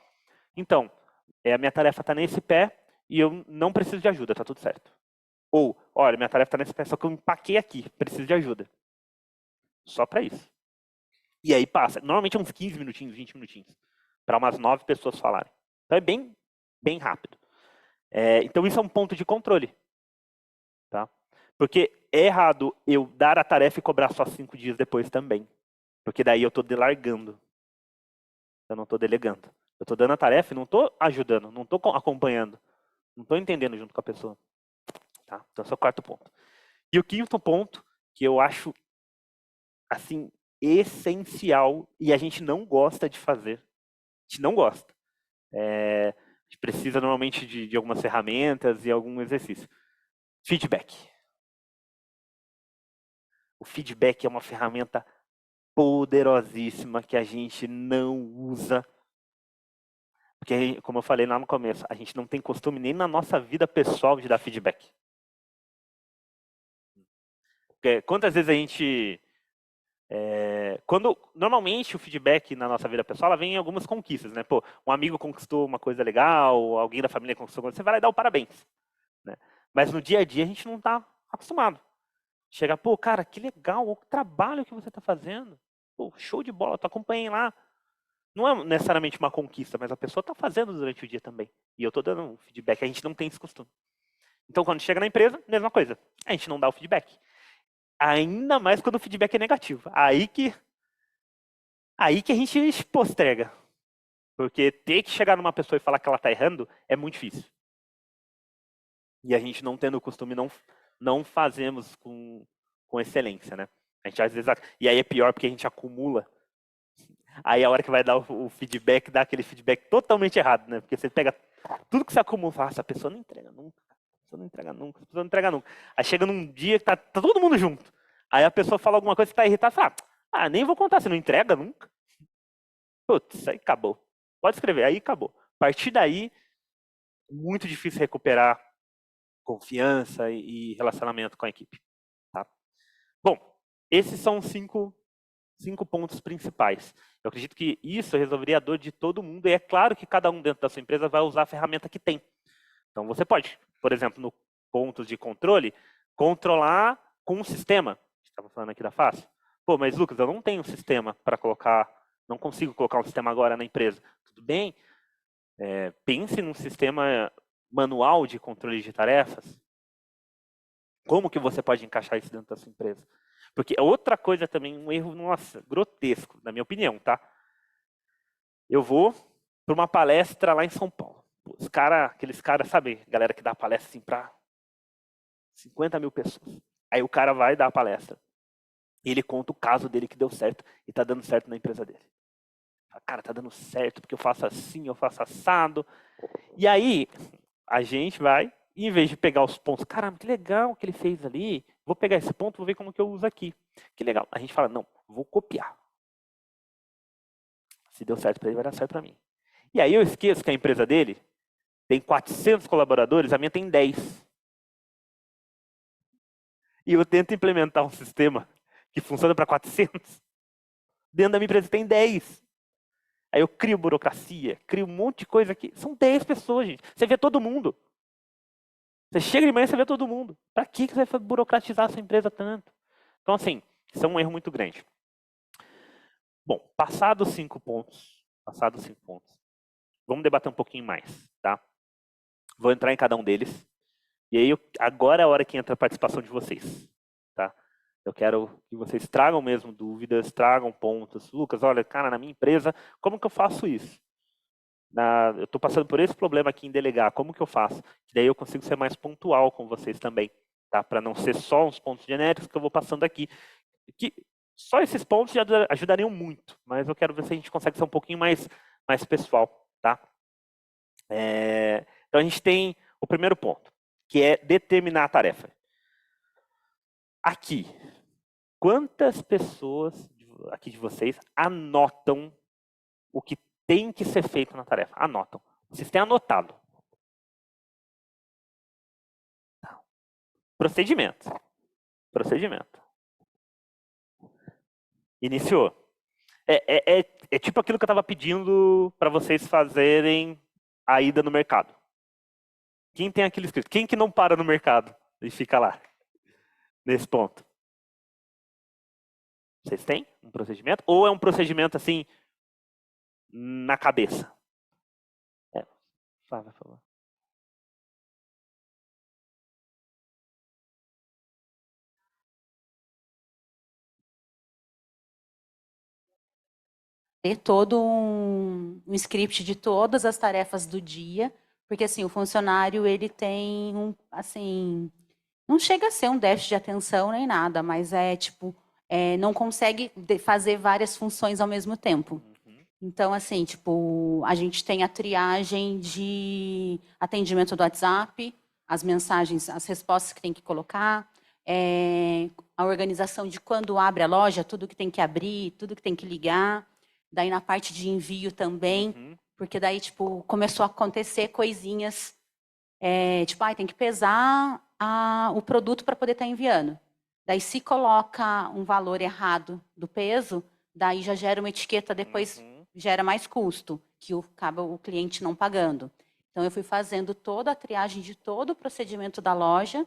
então, a minha tarefa está nesse pé e eu não preciso de ajuda, está tudo certo. Ou, olha, minha tarefa está nesse pé, só que eu empaquei aqui, preciso de ajuda. Só para isso. E aí passa. Normalmente é uns 15 minutinhos, 20 minutinhos. Para umas 9 pessoas falarem. Então é bem, bem rápido. Então isso é um ponto de controle. Tá? Porque é errado eu dar a tarefa e cobrar só 5 dias depois também. Porque daí eu estou delargando. Eu não estou delegando. Eu estou dando a tarefa e não estou ajudando, não estou acompanhando. Não estou entendendo junto com a pessoa. Tá? Então esse é o 4º ponto. E o 5º ponto, que eu acho assim, essencial e a gente não gosta de fazer. A gente não gosta. A gente precisa normalmente de algumas ferramentas e algum exercício. Feedback. O feedback é uma ferramenta poderosíssima que a gente não usa. Porque, como eu falei lá no começo, a gente não tem costume nem na nossa vida pessoal de dar feedback. Porque quantas vezes a gente... normalmente o feedback na nossa vida pessoal ela vem em algumas conquistas, né? Pô, um amigo conquistou uma coisa legal, alguém da família conquistou, você vai lá e dá o parabéns, né? Mas no dia a dia a gente não está acostumado. Chega, pô, cara, que legal, o trabalho que você está fazendo. Pô, show de bola, tu acompanhei lá. Não é necessariamente uma conquista, mas a pessoa está fazendo durante o dia também. E eu estou dando um feedback, a gente não tem esse costume. Então, quando chega na empresa, mesma coisa. A gente não dá o feedback. Ainda mais quando o feedback é negativo. Aí que a gente posterga. Porque ter que chegar numa pessoa e falar que ela está errando é muito difícil. E a gente não tendo o costume, não fazemos com excelência, né? A gente às vezes... E aí é pior porque a gente acumula. Aí a hora que vai dar o feedback, dá aquele feedback totalmente errado, né? Porque você pega tudo que você acumula e fala, essa pessoa não entrega nunca. Essa pessoa não entrega nunca, essa pessoa não entrega nunca. Aí chega num dia que tá todo mundo junto. Aí a pessoa fala alguma coisa que tá irritada e fala, nem vou contar, você não entrega nunca. Putz, aí acabou. Pode escrever, aí acabou. A partir daí, muito difícil recuperar confiança e relacionamento com a equipe. Tá? Bom, esses são 5 pontos principais. Eu acredito que isso resolveria a dor de todo mundo e é claro que cada um dentro da sua empresa vai usar a ferramenta que tem. Então você pode, por exemplo, no pontos de controle, controlar com um sistema. A gente estava falando aqui da Fácil. Pô, mas Lucas, eu não tenho um sistema para colocar, não consigo colocar um sistema agora na empresa. Tudo bem, pense num sistema manual de controle de tarefas. Como que você pode encaixar isso dentro da sua empresa? Porque outra coisa também, um erro, nossa, grotesco, na minha opinião, tá? Eu vou para uma palestra lá em São Paulo. Aqueles caras, sabe, galera que dá palestra assim para 50 mil pessoas. Aí o cara vai dar a palestra. E ele conta o caso dele que deu certo e tá dando certo na empresa dele. Cara, tá dando certo porque eu faço assim, eu faço assado. E aí, a gente vai, em vez de pegar os pontos, caramba, que legal que ele fez ali, vou pegar esse ponto, vou ver como que eu uso aqui. Que legal. A gente fala, não, vou copiar. Se deu certo para ele, vai dar certo para mim. E aí eu esqueço que a empresa dele tem 400 colaboradores, a minha tem 10. E eu tento implementar um sistema que funciona para 400. Dentro da minha empresa tem 10. Aí eu crio burocracia, crio um monte de coisa aqui. São 10 pessoas, gente. Você vê todo mundo. Você chega de manhã e você vê todo mundo. Para que você vai burocratizar a sua empresa tanto? Então, assim, isso é um erro muito grande. Bom, passados 5 pontos, vamos debater um pouquinho mais, tá? Vou entrar em cada um deles. E aí, agora é a hora que entra a participação de vocês, tá? Eu quero que vocês tragam mesmo dúvidas, tragam pontos. Lucas, olha, cara, na minha empresa, como que eu faço isso? Eu estou passando por esse problema aqui em delegar, como que eu faço? Que daí eu consigo ser mais pontual com vocês também, tá? Para não ser só uns pontos genéricos que eu vou passando aqui. Que só esses pontos já ajudariam muito, mas eu quero ver se a gente consegue ser um pouquinho mais pessoal, tá? Então a gente tem o primeiro ponto, que é determinar a tarefa. Aqui, quantas pessoas aqui de vocês anotam o que tem que ser feito na tarefa? Anotam. Vocês têm anotado. Procedimento. Iniciou. É tipo aquilo que eu estava pedindo para vocês fazerem a ida no mercado. Quem tem aquilo escrito? Quem que não para no mercado e fica lá? Nesse ponto. Vocês têm um procedimento? Ou é um procedimento assim, na cabeça? Fala, por favor. Ter todo um script de todas as tarefas do dia, porque assim, o funcionário ele tem assim, não chega a ser um déficit de atenção nem nada, mas tipo, não consegue fazer várias funções ao mesmo tempo. Então, assim, tipo, a gente tem a triagem de atendimento do WhatsApp, as mensagens, as respostas que tem que colocar, a organização de quando abre a loja, tudo que tem que abrir, tudo que tem que ligar. Daí na parte de envio também, porque daí, tipo, começou a acontecer coisinhas, tipo, tem que pesar o produto para poder estar enviando. Daí se coloca um valor errado do peso, daí já gera uma etiqueta, depois gera mais custo, que acaba o cliente não pagando. Então, eu fui fazendo toda a triagem de todo o procedimento da loja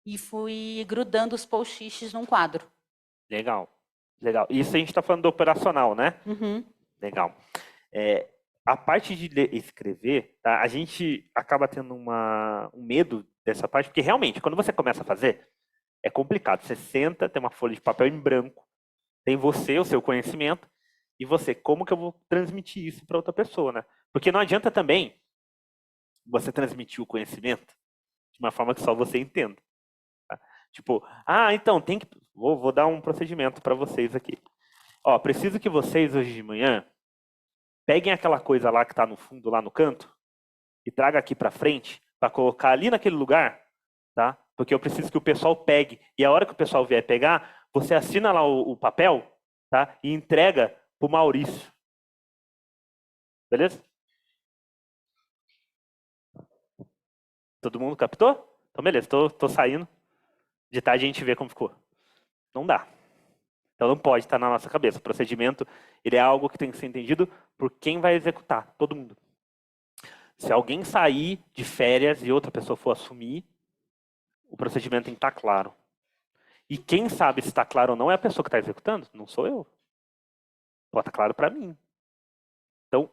e fui grudando os post-its num quadro. Legal. Legal. Isso a gente está falando do operacional, né? Uhum. Legal. A parte de escrever, tá? A gente acaba tendo um medo dessa parte, porque realmente, quando você começa a fazer, é complicado. Você senta, tem uma folha de papel em branco, tem você, o seu conhecimento, e você, como que eu vou transmitir isso para outra pessoa, né? Porque não adianta também você transmitir o conhecimento de uma forma que só você entenda. Tá? Tipo, então, tem que... Vou dar um procedimento para vocês aqui. Ó, preciso que vocês, hoje de manhã, peguem aquela coisa lá que está no fundo, lá no canto, e traga aqui para frente, para colocar ali naquele lugar, tá? Porque eu preciso que o pessoal pegue. E a hora que o pessoal vier pegar, você assina lá o papel, tá? E entrega pro Maurício. Beleza? Todo mundo captou? Então, beleza, tô saindo. De tarde a gente vê como ficou. Não dá. Então não pode estar na nossa cabeça. O procedimento, ele é algo que tem que ser entendido por quem vai executar, todo mundo. Se alguém sair de férias e outra pessoa for assumir, o procedimento tem que estar claro. E quem sabe se está claro ou não é a pessoa que está executando, não sou eu. Pode estar claro para mim. Então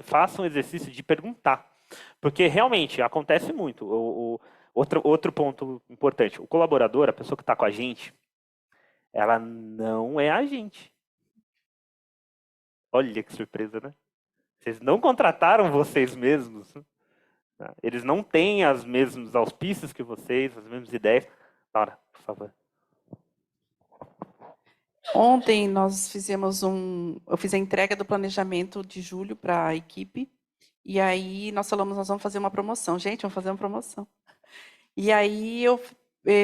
faça um exercício de perguntar. Porque realmente acontece muito. Outro ponto importante, o colaborador, a pessoa que está com a gente, ela não é a gente. Olha que surpresa, né? Vocês não contrataram vocês mesmos. Tá? Eles não têm os mesmos auspícios que vocês, as mesmas ideias. Laura, por favor. Ontem nós eu fiz a entrega do planejamento de julho para a equipe, e aí nós falamos, nós vamos fazer uma promoção. Gente, vamos fazer uma promoção. E aí eu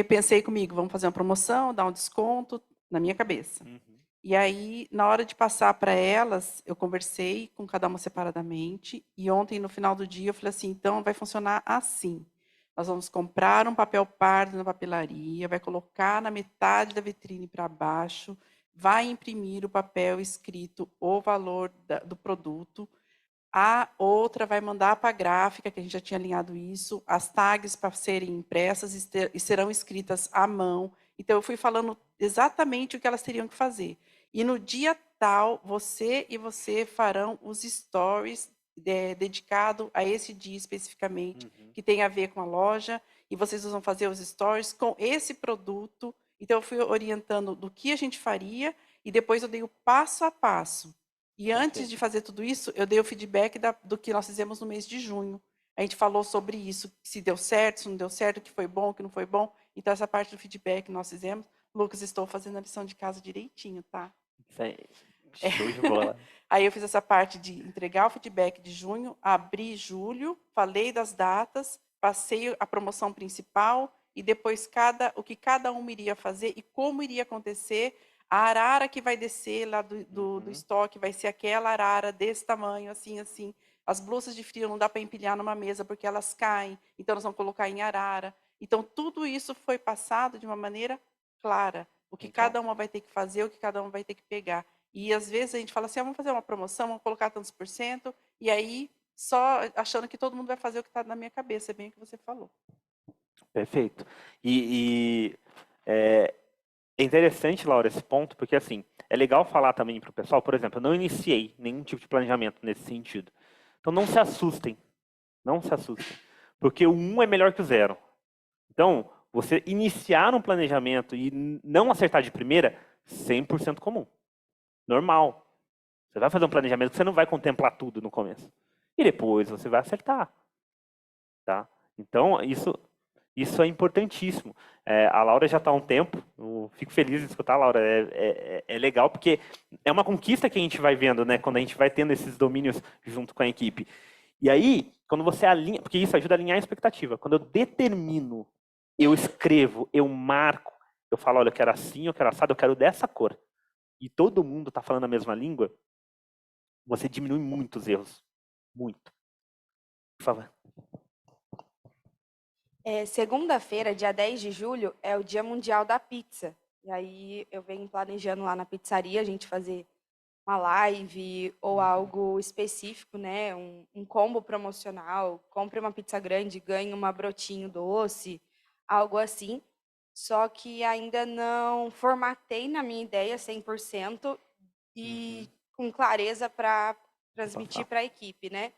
pensei comigo, vamos fazer uma promoção, dar um desconto na minha cabeça. E aí, na hora de passar para elas, eu conversei com cada uma separadamente, e ontem, no final do dia, eu falei assim, então vai funcionar assim. Nós vamos comprar um papel pardo na papelaria, vai colocar na metade da vitrine para baixo, vai imprimir o papel escrito o valor do produto, a outra vai mandar para a gráfica, que a gente já tinha alinhado isso, as tags para serem impressas e serão escritas à mão. Então, eu fui falando exatamente o que elas teriam que fazer. E no dia tal, você e você farão os stories dedicado a esse dia especificamente, que tem a ver com a loja, e vocês vão fazer os stories com esse produto. Então, eu fui orientando do que a gente faria, e depois eu dei o passo a passo. E antes de fazer tudo isso, eu dei o feedback do que nós fizemos no mês de junho. A gente falou sobre isso, se deu certo, se não deu certo, o que foi bom, o que não foi bom. Então, essa parte do feedback nós fizemos. Lucas, estou fazendo a lição de casa direitinho, tá? Isso aí. Show de bola. Aí eu fiz essa parte de entregar o feedback de junho, abri julho, falei das datas, passei a promoção principal e depois o que cada um iria fazer e como iria acontecer. A arara que vai descer lá do estoque vai ser aquela arara desse tamanho, assim, assim. As blusas de frio não dá para empilhar numa mesa porque elas caem, então nós vamos colocar em arara. Então, tudo isso foi passado de uma maneira clara. O que cada uma vai ter que fazer, o que cada uma vai ter que pegar. E, às vezes, a gente fala assim, vamos fazer uma promoção, vamos colocar tantos %, e aí, só achando que todo mundo vai fazer o que está na minha cabeça, é bem o que você falou. Perfeito. É interessante, Laura, esse ponto, porque assim, é legal falar também para o pessoal, por exemplo, eu não iniciei nenhum tipo de planejamento nesse sentido. Então não se assustem, não se assustem, porque o 1 é melhor que o 0. Então, você iniciar um planejamento e não acertar de primeira, 100% comum. Normal. Você vai fazer um planejamento que você não vai contemplar tudo no começo. E depois você vai acertar. Tá? Então, isso é importantíssimo. A Laura já está há um tempo, eu fico feliz de escutar, Laura, é legal, porque é uma conquista que a gente vai vendo, né, quando a gente vai tendo esses domínios junto com a equipe. E aí, quando você alinha, porque isso ajuda a alinhar a expectativa, quando eu determino, eu escrevo, eu marco, eu falo, olha, eu quero assim, eu quero assado, eu quero dessa cor, e todo mundo está falando a mesma língua, você diminui muito os erros. Muito. Por favor. Segunda-feira, dia 10 de julho, é o Dia Mundial da Pizza. E aí eu venho planejando lá na pizzaria a gente fazer uma live ou algo específico, né? Um combo promocional, compre uma pizza grande, ganhe uma brotinho doce, algo assim. Só que ainda não formatei na minha ideia 100% e com clareza para transmitir para a equipe, né?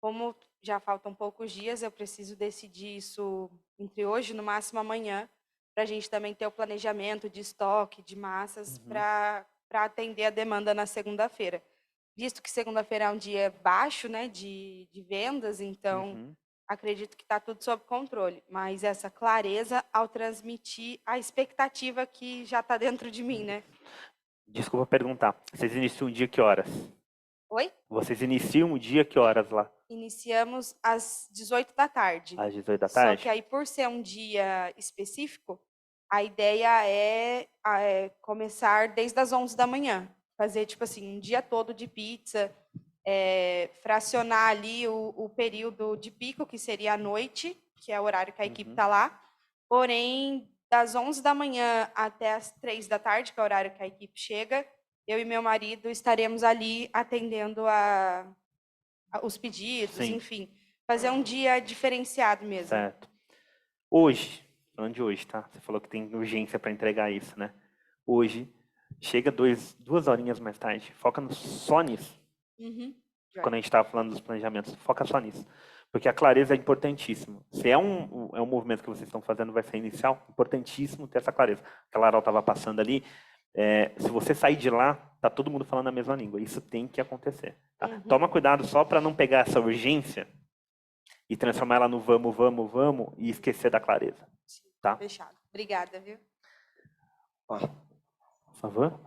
Como já faltam poucos dias, eu preciso decidir isso entre hoje, no máximo amanhã, para a gente também ter o planejamento de estoque, de massas, para atender a demanda na segunda-feira. Visto que segunda-feira é um dia baixo, né, de vendas, então acredito que está tudo sob controle. Mas essa clareza ao transmitir a expectativa que já está dentro de mim, né? Desculpa perguntar. Vocês iniciam o dia que horas? Oi? Vocês iniciam o dia que horas lá? Iniciamos às 18 da tarde. Às 18 da Só tarde? que aí, por ser um dia específico, a ideia é começar desde as 11 da manhã. Fazer, tipo assim, um dia todo de pizza, fracionar ali o período de pico, que seria a noite, que é o horário que a equipe está lá. Porém, das 11 da manhã até as 3 da tarde, que é o horário que a equipe chega, eu e meu marido estaremos ali atendendo os pedidos, Sim. enfim. Fazer um dia diferenciado mesmo. Certo. Hoje, falando de hoje, tá? Você falou que tem urgência para entregar isso, né? Hoje, chega 2 horinhas mais tarde, foca só nisso. Quando a gente estava falando dos planejamentos, foca só nisso. Porque a clareza é importantíssima. Se é um movimento que vocês estão fazendo, vai ser inicial, importantíssimo ter essa clareza. A Carol estava passando ali, se você sair de lá, tá todo mundo falando a mesma língua. Isso tem que acontecer. Tá? Toma cuidado só para não pegar essa urgência e transformar ela no vamos, vamos, vamos e esquecer da clareza. Tá? Fechado. Obrigada, viu? Por favor.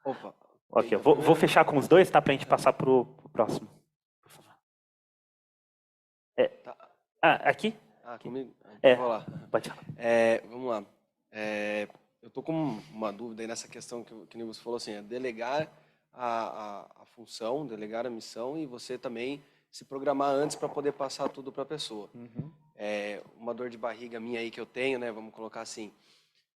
Opa. Ok, eu vou fechar com os dois, tá? Pra gente passar pro próximo. Por favor. Aqui? Comigo? É. Vou lá. Pode falar. Vamos lá. Eu tô com uma dúvida aí nessa questão que você falou assim, delegar a função, delegar a missão e você também se programar antes para poder passar tudo para a pessoa. Uma dor de barriga minha aí que eu tenho, né? Vamos colocar assim,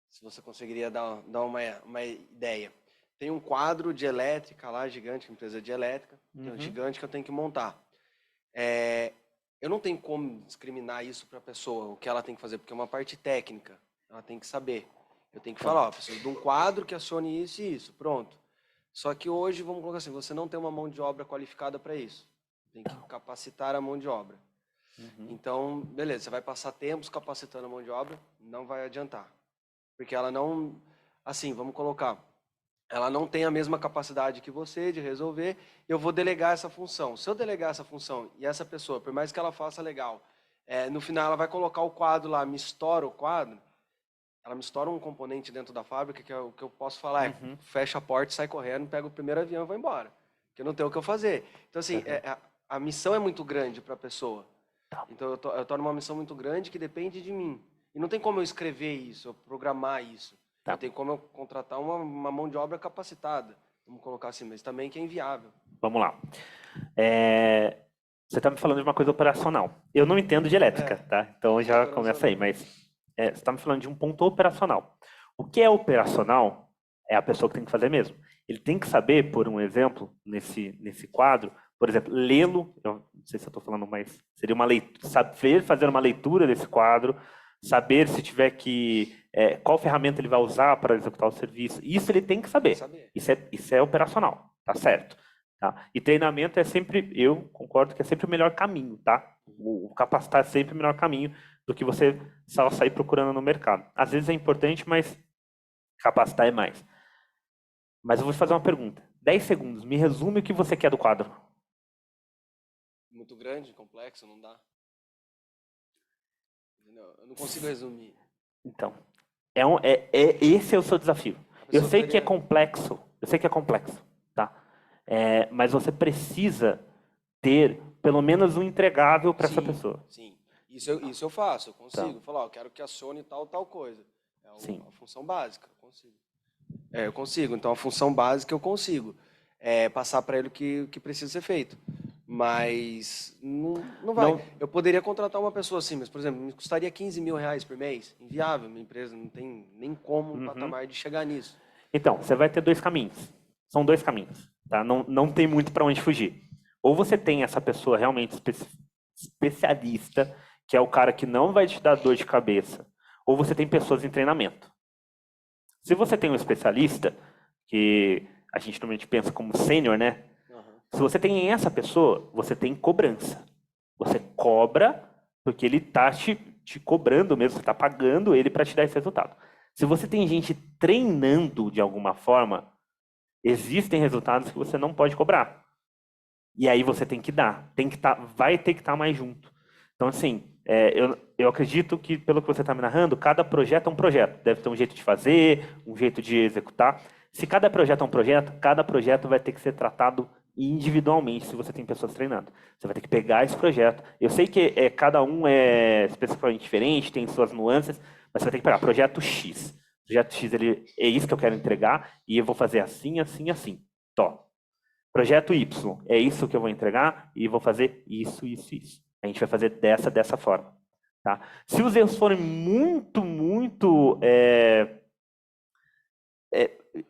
se você conseguiria dar uma ideia. Tem um quadro de elétrica lá, gigante, empresa de elétrica, tem um gigante que eu tenho que montar. Eu não tenho como discriminar isso para a pessoa, o que ela tem que fazer, porque é uma parte técnica, ela tem que saber. Eu tenho que falar, preciso de um quadro que acione isso e isso, pronto. Só que hoje, vamos colocar assim, você não tem uma mão de obra qualificada para isso. Tem que capacitar a mão de obra. Então, beleza, você vai passar tempos capacitando a mão de obra, não vai adiantar. Porque ela não, assim, vamos colocar, ela não tem a mesma capacidade que você de resolver, eu vou delegar essa função. Se eu delegar essa função e essa pessoa, por mais que ela faça legal, no final ela vai colocar o quadro lá, me estoura o quadro, ela me estoura um componente dentro da fábrica, que é o que eu posso falar fecha a porta, sai correndo, pega o primeiro avião e vai embora. Porque eu não tenho o que eu fazer. Então, assim, a missão é muito grande para a pessoa. Então, eu torno uma missão muito grande que depende de mim. E não tem como eu escrever isso, eu programar isso. Não tem como eu contratar uma mão de obra capacitada, vamos colocar assim, mas também que é inviável. Vamos lá. Você está me falando de uma coisa operacional. Eu não entendo de elétrica, tá? Então já começa aí, mas você está me falando de um ponto operacional. O que é operacional é a pessoa que tem que fazer mesmo. Ele tem que saber, por um exemplo, nesse quadro, por exemplo, lê-lo, não sei se eu estou falando, mas seria uma leitura, saber fazer uma leitura desse quadro, saber se tiver que qual ferramenta ele vai usar para executar o serviço. Isso ele tem que saber. Isso é operacional, tá certo? Tá? E treinamento é sempre, eu concordo que é sempre o melhor caminho, tá? O capacitar é sempre o melhor caminho do que você só sair procurando no mercado. Às vezes é importante, mas capacitar é mais. Mas eu vou te fazer uma pergunta. 10 segundos, me resume o que você quer do quadro. Muito grande, complexo, não dá. Eu não consigo resumir. Então, esse é o seu desafio. Eu sei que é complexo, tá? Mas você precisa ter pelo menos um entregável para essa pessoa. Sim, isso eu faço, eu consigo. Falar, eu quero que acione tal coisa. É a função básica, eu consigo. Eu consigo, então a função básica eu consigo. Passar para ele o que precisa ser feito. Mas não vai. Não. Eu poderia contratar uma pessoa assim, mas, por exemplo, me custaria 15 mil reais por mês. Inviável, minha empresa não tem nem como patamar de chegar nisso. Então, você vai ter 2 caminhos. São 2 caminhos. Tá? Não tem muito para onde fugir. Ou você tem essa pessoa realmente especialista, que é o cara que não vai te dar dor de cabeça, ou você tem pessoas em treinamento. Se você tem um especialista, que a gente normalmente pensa como sênior, né? Se você tem essa pessoa, você tem cobrança. Você cobra porque ele está te cobrando mesmo, você está pagando ele para te dar esse resultado. Se você tem gente treinando de alguma forma, existem resultados que você não pode cobrar. E aí você tem que dar, vai ter que estar mais junto. Então, assim, eu acredito que, pelo que você está me narrando, cada projeto é um projeto. Deve ter um jeito de fazer, um jeito de executar. Se cada projeto é um projeto, cada projeto vai ter que ser tratado individualmente, se você tem pessoas treinando. Você vai ter que pegar esse projeto. Eu sei que cada um é especificamente diferente, tem suas nuances, mas você vai ter que pegar projeto X. Projeto X, é isso que eu quero entregar, e eu vou fazer assim, assim, assim. Tó. Projeto Y, é isso que eu vou entregar, e vou fazer isso, isso, isso. A gente vai fazer dessa forma. Tá? Se os erros forem muito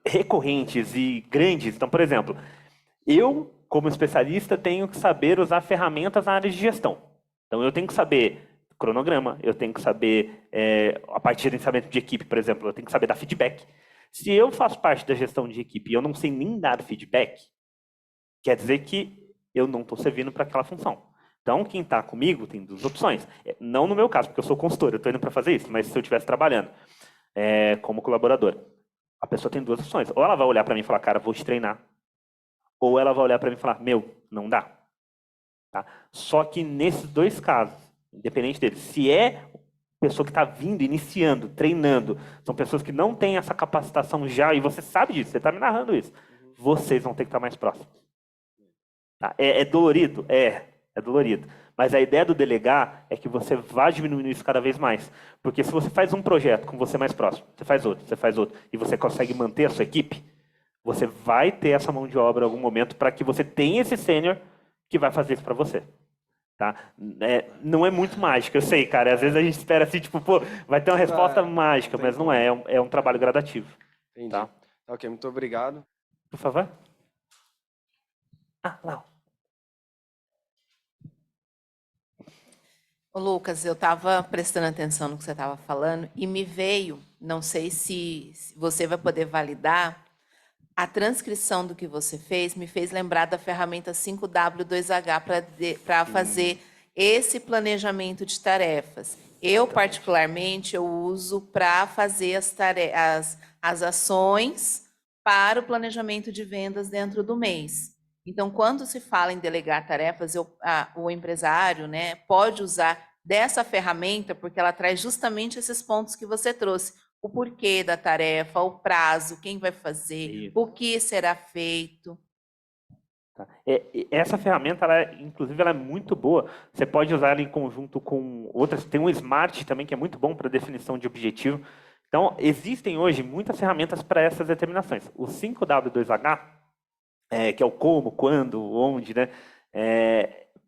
recorrentes e grandes, então, por exemplo, eu, como especialista, tenho que saber usar ferramentas na área de gestão. Então, eu tenho que saber cronograma, eu tenho que saber a parte de gerenciamento de equipe, por exemplo, eu tenho que saber dar feedback. Se eu faço parte da gestão de equipe e eu não sei nem dar feedback, quer dizer que eu não estou servindo para aquela função. Então, quem está comigo tem duas opções. Não no meu caso, porque eu sou consultor, eu estou indo para fazer isso, mas se eu estivesse trabalhando como colaborador, a pessoa tem duas opções. Ou ela vai olhar para mim e falar, cara, vou te treinar. Ou ela vai olhar para mim e falar, meu, não dá. Tá? Só que nesses dois casos, independente dele, se é pessoa que está vindo, iniciando, treinando, são pessoas que não têm essa capacitação já, e você sabe disso, você está me narrando isso, vocês vão ter que estar mais próximos. Tá? É dolorido? É dolorido. Mas a ideia do delegar é que você vá diminuindo isso cada vez mais. Porque se você faz um projeto com você mais próximo, você faz outro, e você consegue manter a sua equipe, você vai ter essa mão de obra em algum momento para que você tenha esse sênior que vai fazer isso para você. Tá? Não é muito mágico, eu sei, cara. Às vezes a gente espera assim, tipo, pô, vai ter uma resposta mágica, mas não é. É um trabalho gradativo. Entendi. Tá? Ok, muito obrigado. Por favor. Lau. Ô, Lucas, eu estava prestando atenção no que você estava falando e me veio, não sei se você vai poder validar, a transcrição do que você fez me fez lembrar da ferramenta 5W2H para fazer esse planejamento de tarefas. Eu, particularmente, eu uso para fazer as ações para o planejamento de vendas dentro do mês. Então, quando se fala em delegar tarefas, o empresário, né, pode usar dessa ferramenta, porque ela traz justamente esses pontos que você trouxe. O porquê da tarefa, o prazo, quem vai fazer, o que será feito. Tá. Essa ferramenta, inclusive, ela é muito boa. Você pode usar ela em conjunto com outras. Tem um Smart também, que é muito bom para definição de objetivo. Então, existem hoje muitas ferramentas para essas determinações. O 5W2H, que é o como, quando, onde, né?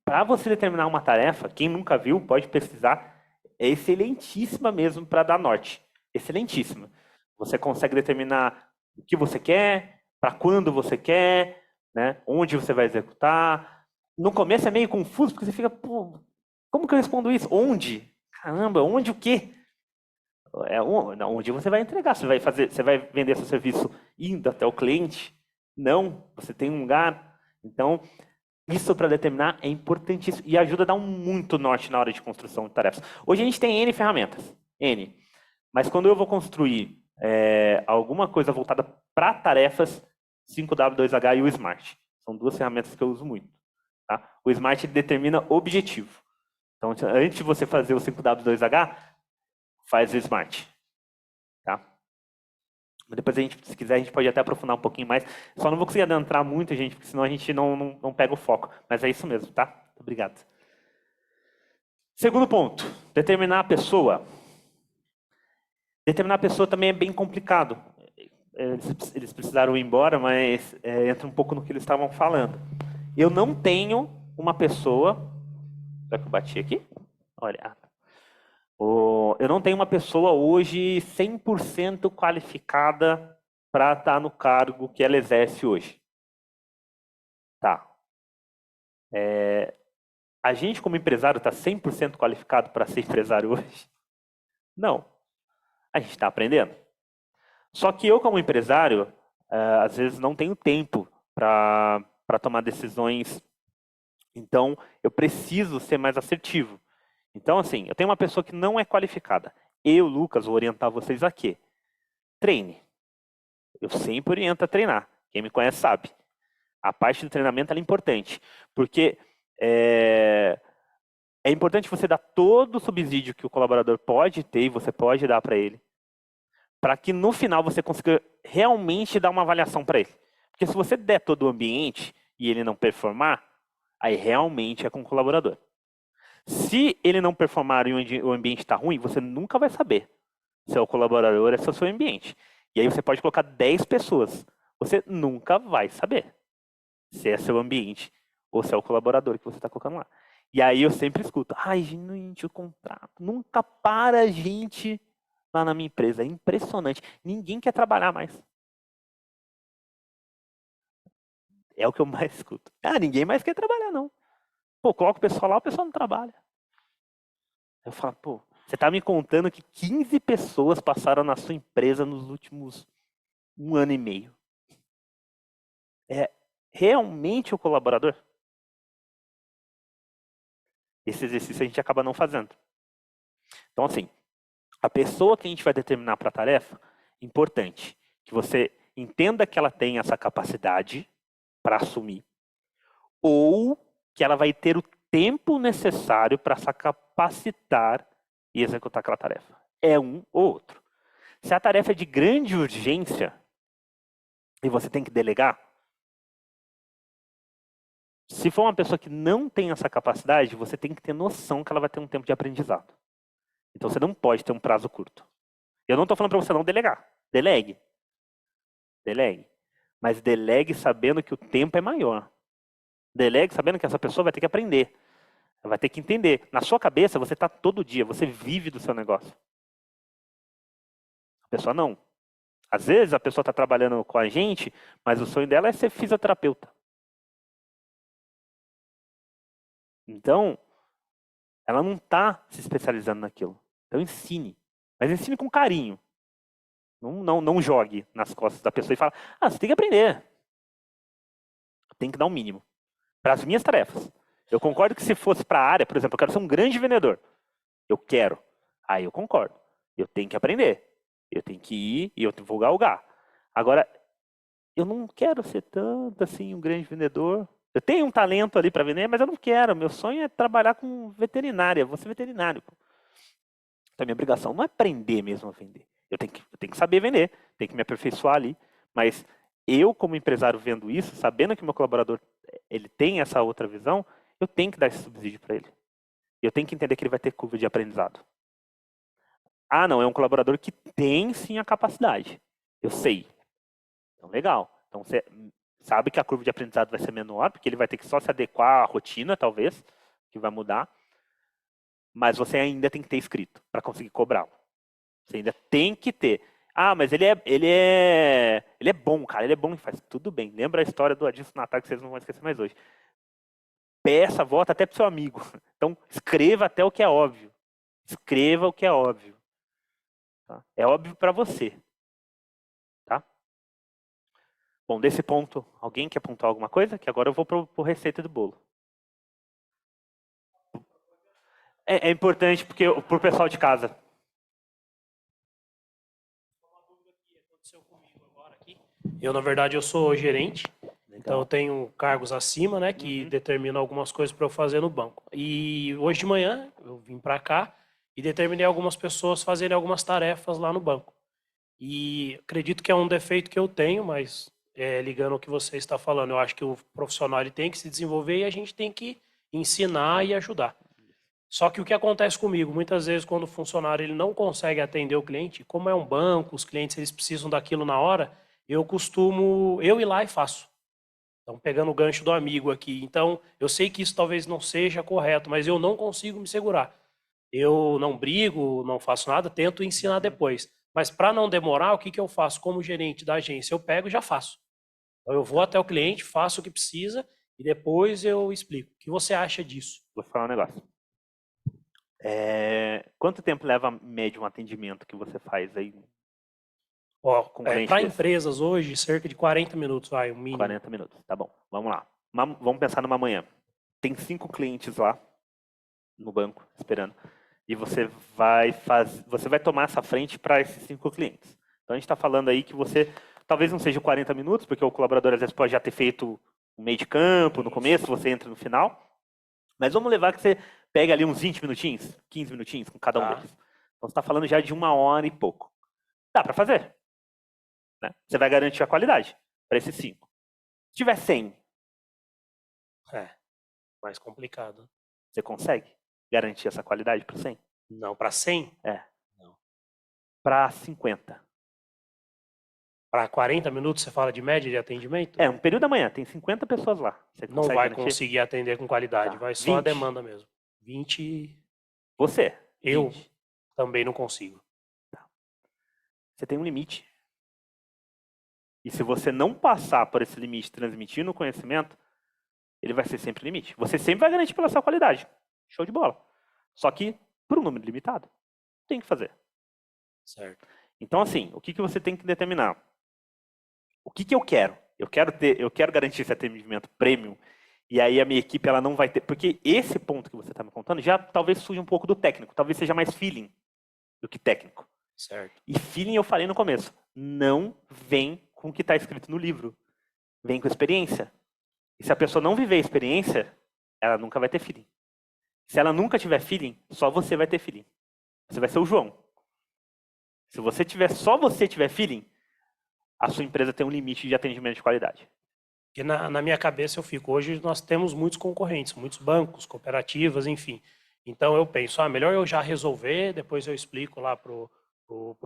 Para você determinar uma tarefa, quem nunca viu pode pesquisar, é excelentíssima mesmo para dar norte. Excelentíssima. Você consegue determinar o que você quer, para quando você quer, né? Onde você vai executar. No começo é meio confuso, porque você fica, pô, como que eu respondo isso? Onde? Caramba, onde o quê? Onde você vai entregar? Você vai vender seu serviço indo até o cliente? Não, você tem um lugar. Então, isso para determinar é importantíssimo e ajuda a dar muito norte na hora de construção de tarefas. Hoje a gente tem N ferramentas, N. Mas quando eu vou construir alguma coisa voltada para tarefas, 5W2H e o Smart. São duas ferramentas que eu uso muito. Tá? O Smart determina objetivo. Então, antes de você fazer o 5W2H, faz o Smart. Tá? Depois, se quiser, a gente pode até aprofundar um pouquinho mais. Só não vou conseguir adentrar muito, gente, porque senão a gente não pega o foco. Mas é isso mesmo, tá? Obrigado. Segundo ponto, determinar a pessoa. Determinar a pessoa também é bem complicado. Eles precisaram ir embora, mas entra um pouco no que eles estavam falando. Eu não tenho uma pessoa... Será que eu bati aqui? Olha. Eu não tenho uma pessoa hoje 100% qualificada para estar no cargo que ela exerce hoje. Tá. A gente, como empresário, está 100% qualificado para ser empresário hoje? Não. A gente está aprendendo. Só que eu, como empresário, às vezes não tenho tempo para tomar decisões. Então, eu preciso ser mais assertivo. Então, assim, eu tenho uma pessoa que não é qualificada. Eu, Lucas, vou orientar vocês a quê? Treine. Eu sempre oriento a treinar. Quem me conhece sabe. A parte do treinamento ela é importante. Porque é importante você dar todo o subsídio que o colaborador pode ter e você pode dar para ele. Para que no final você consiga realmente dar uma avaliação para ele. Porque se você der todo o ambiente e ele não performar, aí realmente é com o colaborador. Se ele não performar e o ambiente está ruim, você nunca vai saber se é o colaborador ou se é o seu ambiente. E aí você pode colocar 10 pessoas. Você nunca vai saber se é seu ambiente ou se é o colaborador que você está colocando lá. E aí eu sempre escuto, ai, gente, o contrato nunca para a gente lá na minha empresa. É impressionante. Ninguém quer trabalhar mais. É o que eu mais escuto. Ah, ninguém mais quer trabalhar, não. Pô, coloca o pessoal lá, o pessoal não trabalha. Eu falo, pô, você tá me contando que 15 pessoas passaram na sua empresa nos últimos 1 ano e meio. É realmente o colaborador? Esse exercício a gente acaba não fazendo. Então, assim, a pessoa que a gente vai determinar para a tarefa, importante que você entenda que ela tem essa capacidade para assumir, ou que ela vai ter o tempo necessário para se capacitar e executar aquela tarefa. É um ou outro. Se a tarefa é de grande urgência e você tem que delegar, se for uma pessoa que não tem essa capacidade, você tem que ter noção que ela vai ter um tempo de aprendizado. Então você não pode ter um prazo curto. Eu não estou falando para você não delegar. Delegue. Delegue. Mas delegue sabendo que o tempo é maior. Delegue sabendo que essa pessoa vai ter que aprender. Ela vai ter que entender. Na sua cabeça, você está todo dia, você vive do seu negócio. A pessoa não. Às vezes a pessoa está trabalhando com a gente, mas o sonho dela é ser fisioterapeuta. Então, ela não está se especializando naquilo. Então ensine. Mas ensine com carinho. Não jogue nas costas da pessoa e fala, você tem que aprender. Tem que dar um mínimo. Para as minhas tarefas. Eu concordo que se fosse para a área, por exemplo, eu quero ser um grande vendedor. Eu quero. Aí eu concordo. Eu tenho que aprender. Eu tenho que ir e eu vou galgar. Agora, eu não quero ser tanto assim um grande vendedor. Eu tenho um talento ali para vender, mas eu não quero. Meu sonho é trabalhar com veterinária. Vou ser veterinário. Então, a minha obrigação não é aprender mesmo a vender. Eu tenho que saber vender. Tenho que me aperfeiçoar ali. Mas eu, como empresário, vendo isso, sabendo que o meu colaborador ele tem essa outra visão, eu tenho que dar esse subsídio para ele. Eu tenho que entender que ele vai ter curva de aprendizado. Não, é um colaborador que tem sim a capacidade. Eu sei. Então, legal. Então, você sabe que a curva de aprendizado vai ser menor, porque ele vai ter que só se adequar à rotina, talvez, que vai mudar. Mas você ainda tem que ter escrito para conseguir cobrá-lo. Você ainda tem que ter. Mas ele é bom, cara. Ele é bom e faz tudo bem. Lembra a história do Adilson Natal, que vocês não vão esquecer mais hoje. Peça, volta até para o seu amigo. Então, escreva até o que é óbvio. Escreva o que é óbvio. Tá? É óbvio para você. Tá? Bom, desse ponto, alguém quer pontuar alguma coisa? Que agora eu vou para a receita do bolo. É importante porque para o pessoal de casa. Eu, na verdade, eu sou gerente. Então, eu tenho cargos acima, né, que determinam algumas coisas para eu fazer no banco. E hoje de manhã, eu vim para cá e determinei algumas pessoas fazerem algumas tarefas lá no banco. E acredito que é um defeito que eu tenho, mas ligando ao que você está falando, eu acho que o profissional ele tem que se desenvolver e a gente tem que ensinar e ajudar. Só que o que acontece comigo, muitas vezes quando o funcionário ele não consegue atender o cliente, como é um banco, os clientes eles precisam daquilo na hora, eu costumo ir lá e faço. Então, pegando o gancho do amigo aqui. Então, eu sei que isso talvez não seja correto, mas eu não consigo me segurar. Eu não brigo, não faço nada, tento ensinar depois. Mas para não demorar, o que eu faço como gerente da agência? Eu pego e já faço. Então, eu vou até o cliente, faço o que precisa e depois eu explico. O que você acha disso? Vou te falar um negócio. Quanto tempo leva médio um atendimento que você faz aí? Ó, Com cliente para desse? empresas hoje, cerca de 40 minutos, vai, o mínimo. 40 minutos, tá bom. Vamos lá. Vamos pensar numa manhã. Tem 5 clientes lá no banco esperando. E você vai tomar essa frente para esses 5 clientes. Então a gente está falando aí que você talvez não seja 40 minutos, porque o colaborador às vezes pode já ter feito um meio de campo no começo, você entra no final. Mas vamos levar que você pega ali uns 20 minutinhos, 15 minutinhos com cada um Tá. deles. Então você está falando já de 1 hora e pouco. Dá para fazer. Né? Você vai garantir a qualidade para esses 5. Se tiver 100, Mais complicado. você consegue garantir essa qualidade para 100? Não, para 100? Para 50. Para 40 minutos você fala de média de atendimento? Um período da manhã, tem 50 pessoas lá. Você Não consegue vai garantir? conseguir atender com qualidade, Tá. vai só a 20. demanda mesmo. 20, Você. eu 20. também não consigo. Você tem um limite. E se você não passar por esse limite transmitindo o conhecimento, ele vai ser sempre limite. Você sempre vai garantir pela sua qualidade. Show de bola. Só que por um número limitado. Tem que fazer. Certo. Então, assim, o que você tem que determinar? O que eu quero? Eu quero garantir esse atendimento premium. E aí a minha equipe ela não vai ter. Porque esse ponto que você está me contando já talvez surja um pouco do técnico. Talvez seja mais feeling do que técnico. Certo. E feeling eu falei no começo. Não vem com o que está escrito no livro. Vem com experiência. E se a pessoa não viver a experiência, ela nunca vai ter feeling. Se ela nunca tiver feeling, só você vai ter feeling. Você vai ser o João. Se só você tiver feeling, a sua empresa tem um limite de atendimento de qualidade. Porque na minha cabeça eu fico, hoje nós temos muitos concorrentes, muitos bancos, cooperativas, enfim. Então eu penso, melhor eu já resolver, depois eu explico lá pro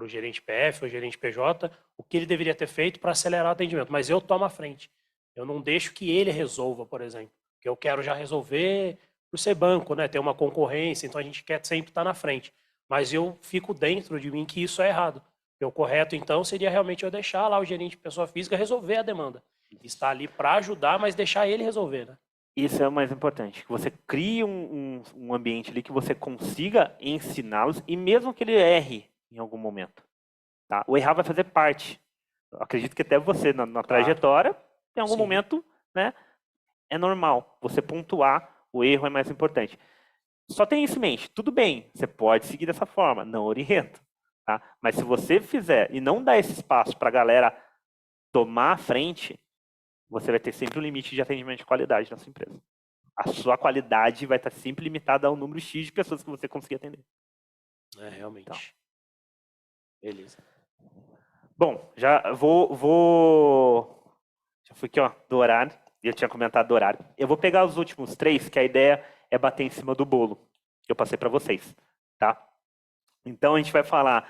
gerente PF ou gerente PJ o que ele deveria ter feito para acelerar o atendimento. Mas eu tomo a frente. Eu não deixo que ele resolva, por exemplo. Porque eu quero já resolver por ser banco, né? Ter uma concorrência, então a gente quer sempre estar na frente. Mas eu fico dentro de mim que isso é errado. Porque o correto, então, seria realmente eu deixar lá o gerente de pessoa física resolver a demanda. Estar ali para ajudar, mas deixar ele resolver, né? Isso é o mais importante. Que você crie um ambiente ali que você consiga ensiná-los e mesmo que ele erre em algum momento. Tá? O errar vai fazer parte. Eu acredito que até você, na trajetória, em algum momento, né, é normal. Você pontuar o erro é mais importante. Só tem isso em mente. Tudo bem, você pode seguir dessa forma. Não oriento. Tá? Mas se você fizer e não dar esse espaço para a galera tomar a frente, você vai ter sempre um limite de atendimento de qualidade na sua empresa. A sua qualidade vai estar sempre limitada ao número X de pessoas que você conseguir atender. Realmente. Então. Beleza. Bom, já já fui aqui, ó, do horário. Eu tinha comentado do horário. Eu vou pegar os últimos 3, que a ideia é bater em cima do bolo que eu passei para vocês, tá? Então a gente vai falar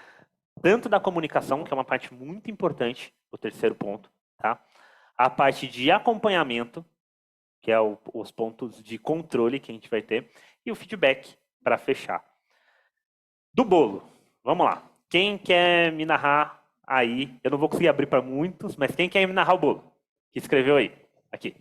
tanto da comunicação, que é uma parte muito importante, o terceiro ponto, tá? A parte de acompanhamento, que é os pontos de controle que a gente vai ter, e o feedback para fechar. Do bolo, vamos lá. Quem quer me narrar aí? Eu não vou conseguir abrir para muitos, mas quem quer me narrar o bolo? Que escreveu aí? Aqui.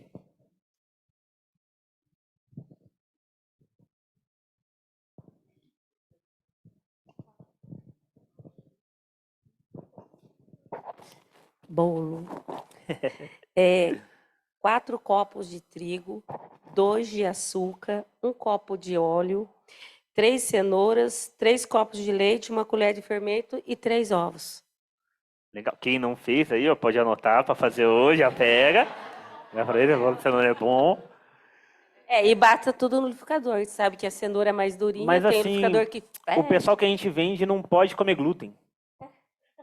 Bolo. 4 copos de trigo, 2 de açúcar, 1 copo de óleo, 3 cenouras, 3 copos de leite, 1 colher de fermento e 3 ovos. Legal. Quem não fez aí, ó, pode anotar para fazer hoje, já pega. Já falei, o bolo de cenoura é bom. E bata tudo no liquidificador. Sabe que a cenoura é mais durinha, Mas tem assim, liquidificador que... o pessoal que a gente vende não pode comer glúten.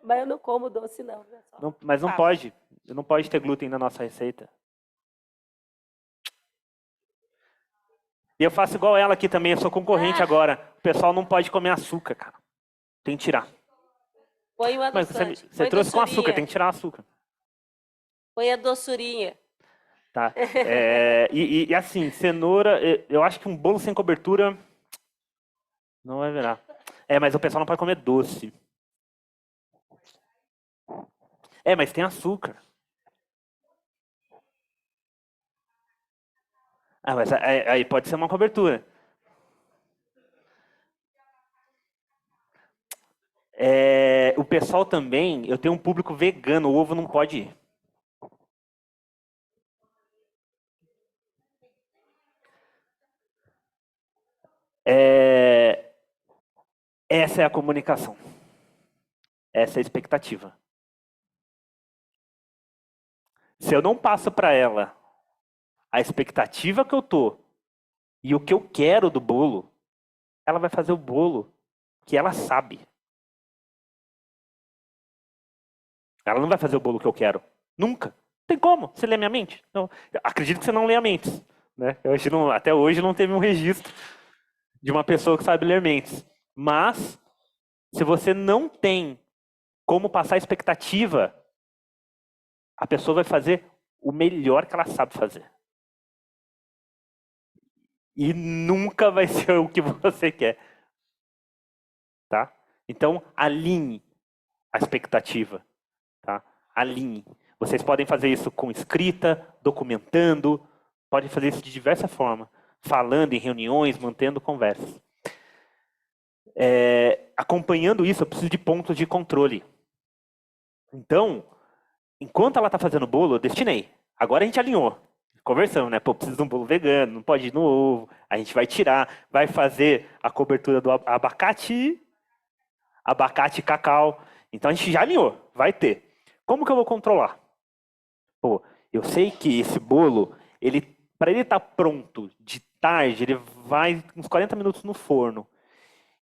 Mas eu não como doce, não. Pessoal. Mas não pode. Não pode ter glúten na nossa receita. E eu faço igual ela aqui também, eu sou concorrente agora. O pessoal não pode comer açúcar, cara. Tem que tirar. Põe o Mas adoçante. você trouxe com açúcar, tem que tirar o açúcar. Põe a doçurinha. Tá. E assim, cenoura, eu acho que um bolo sem cobertura não vai virar. Mas o pessoal não pode comer doce. Mas tem açúcar. Ah, mas aí pode ser uma cobertura. O pessoal também, eu tenho um público vegano, o ovo não pode ir. Essa é a comunicação. Essa é a expectativa. Se eu não passo para ela a expectativa que eu tô e o que eu quero do bolo, ela vai fazer o bolo que ela sabe. Ela não vai fazer o bolo que eu quero. Nunca. Tem como. Você lê minha mente? Não. Acredito que você não lê a mente. Né? Até hoje não teve um registro de uma pessoa que sabe ler mentes. Mas, se você não tem como passar a expectativa, a pessoa vai fazer o melhor que ela sabe fazer. E nunca vai ser o que você quer. Tá? Então, alinhe a expectativa. Tá? Alinhe. Vocês podem fazer isso com escrita, documentando, podem fazer isso de diversas formas. Falando em reuniões, mantendo conversas. Acompanhando isso, eu preciso de pontos de controle. Então, enquanto ela está fazendo o bolo, eu destinei. Agora a gente alinhou. Conversamos, né? Pô, preciso de um bolo vegano, não pode ir no ovo. A gente vai tirar, vai fazer a cobertura do abacate e cacau. Então a gente já alinhou, vai ter. Como que eu vou controlar? Pô, eu sei que esse bolo, para ele estar pronto de tarde, ele vai uns 40 minutos no forno.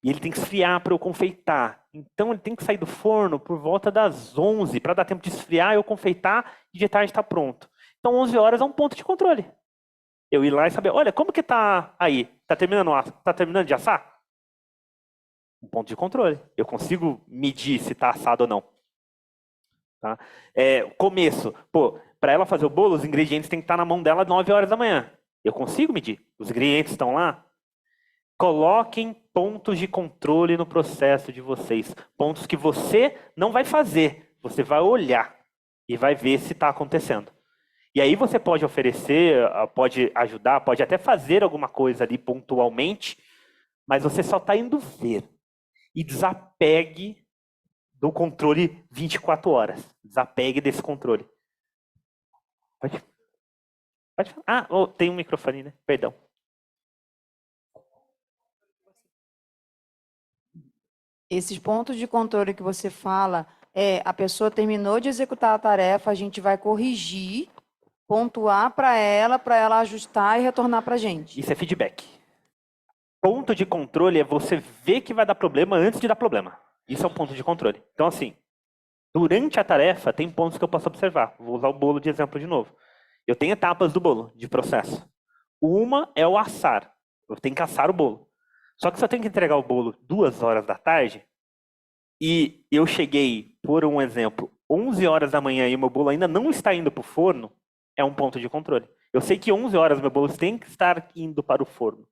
E ele tem que esfriar para eu confeitar. Então ele tem que sair do forno por volta das 11, para dar tempo de esfriar, eu confeitar e de tarde está pronto. Então 11 horas é um ponto de controle. Eu ir lá e saber, olha, como que tá aí? Tá terminando de assar? Um ponto de controle. Eu consigo medir se está assado ou não. Tá? Começo. Pô, para ela fazer o bolo, os ingredientes têm que estar na mão dela às 9 horas da manhã. Eu consigo medir. Os ingredientes estão lá. Coloquem pontos de controle no processo de vocês. Pontos que você não vai fazer. Você vai olhar e vai ver se está acontecendo. E aí você pode oferecer, pode ajudar, pode até fazer alguma coisa ali pontualmente, mas você só está indo ver. E desapegue do controle 24 horas. Desapegue desse controle. Pode falar. Tem um microfone, né? Perdão. Esses pontos de controle que você fala, a pessoa terminou de executar a tarefa, a gente vai corrigir, pontuar para ela ajustar e retornar para a gente. Isso é feedback. Ponto de controle é você ver que vai dar problema antes de dar problema. Isso é um ponto de controle. Então, assim, durante a tarefa, tem pontos que eu posso observar. Vou usar o bolo de exemplo de novo. Eu tenho etapas do bolo, de processo. Uma é o assar. Eu tenho que assar o bolo. Só que se eu tenho que entregar o bolo 2 horas da tarde, e eu cheguei, por um exemplo, 11 horas da manhã e o meu bolo ainda não está indo para o forno, é um ponto de controle. Eu sei que 11 horas meu bolo tem que estar indo para o forno.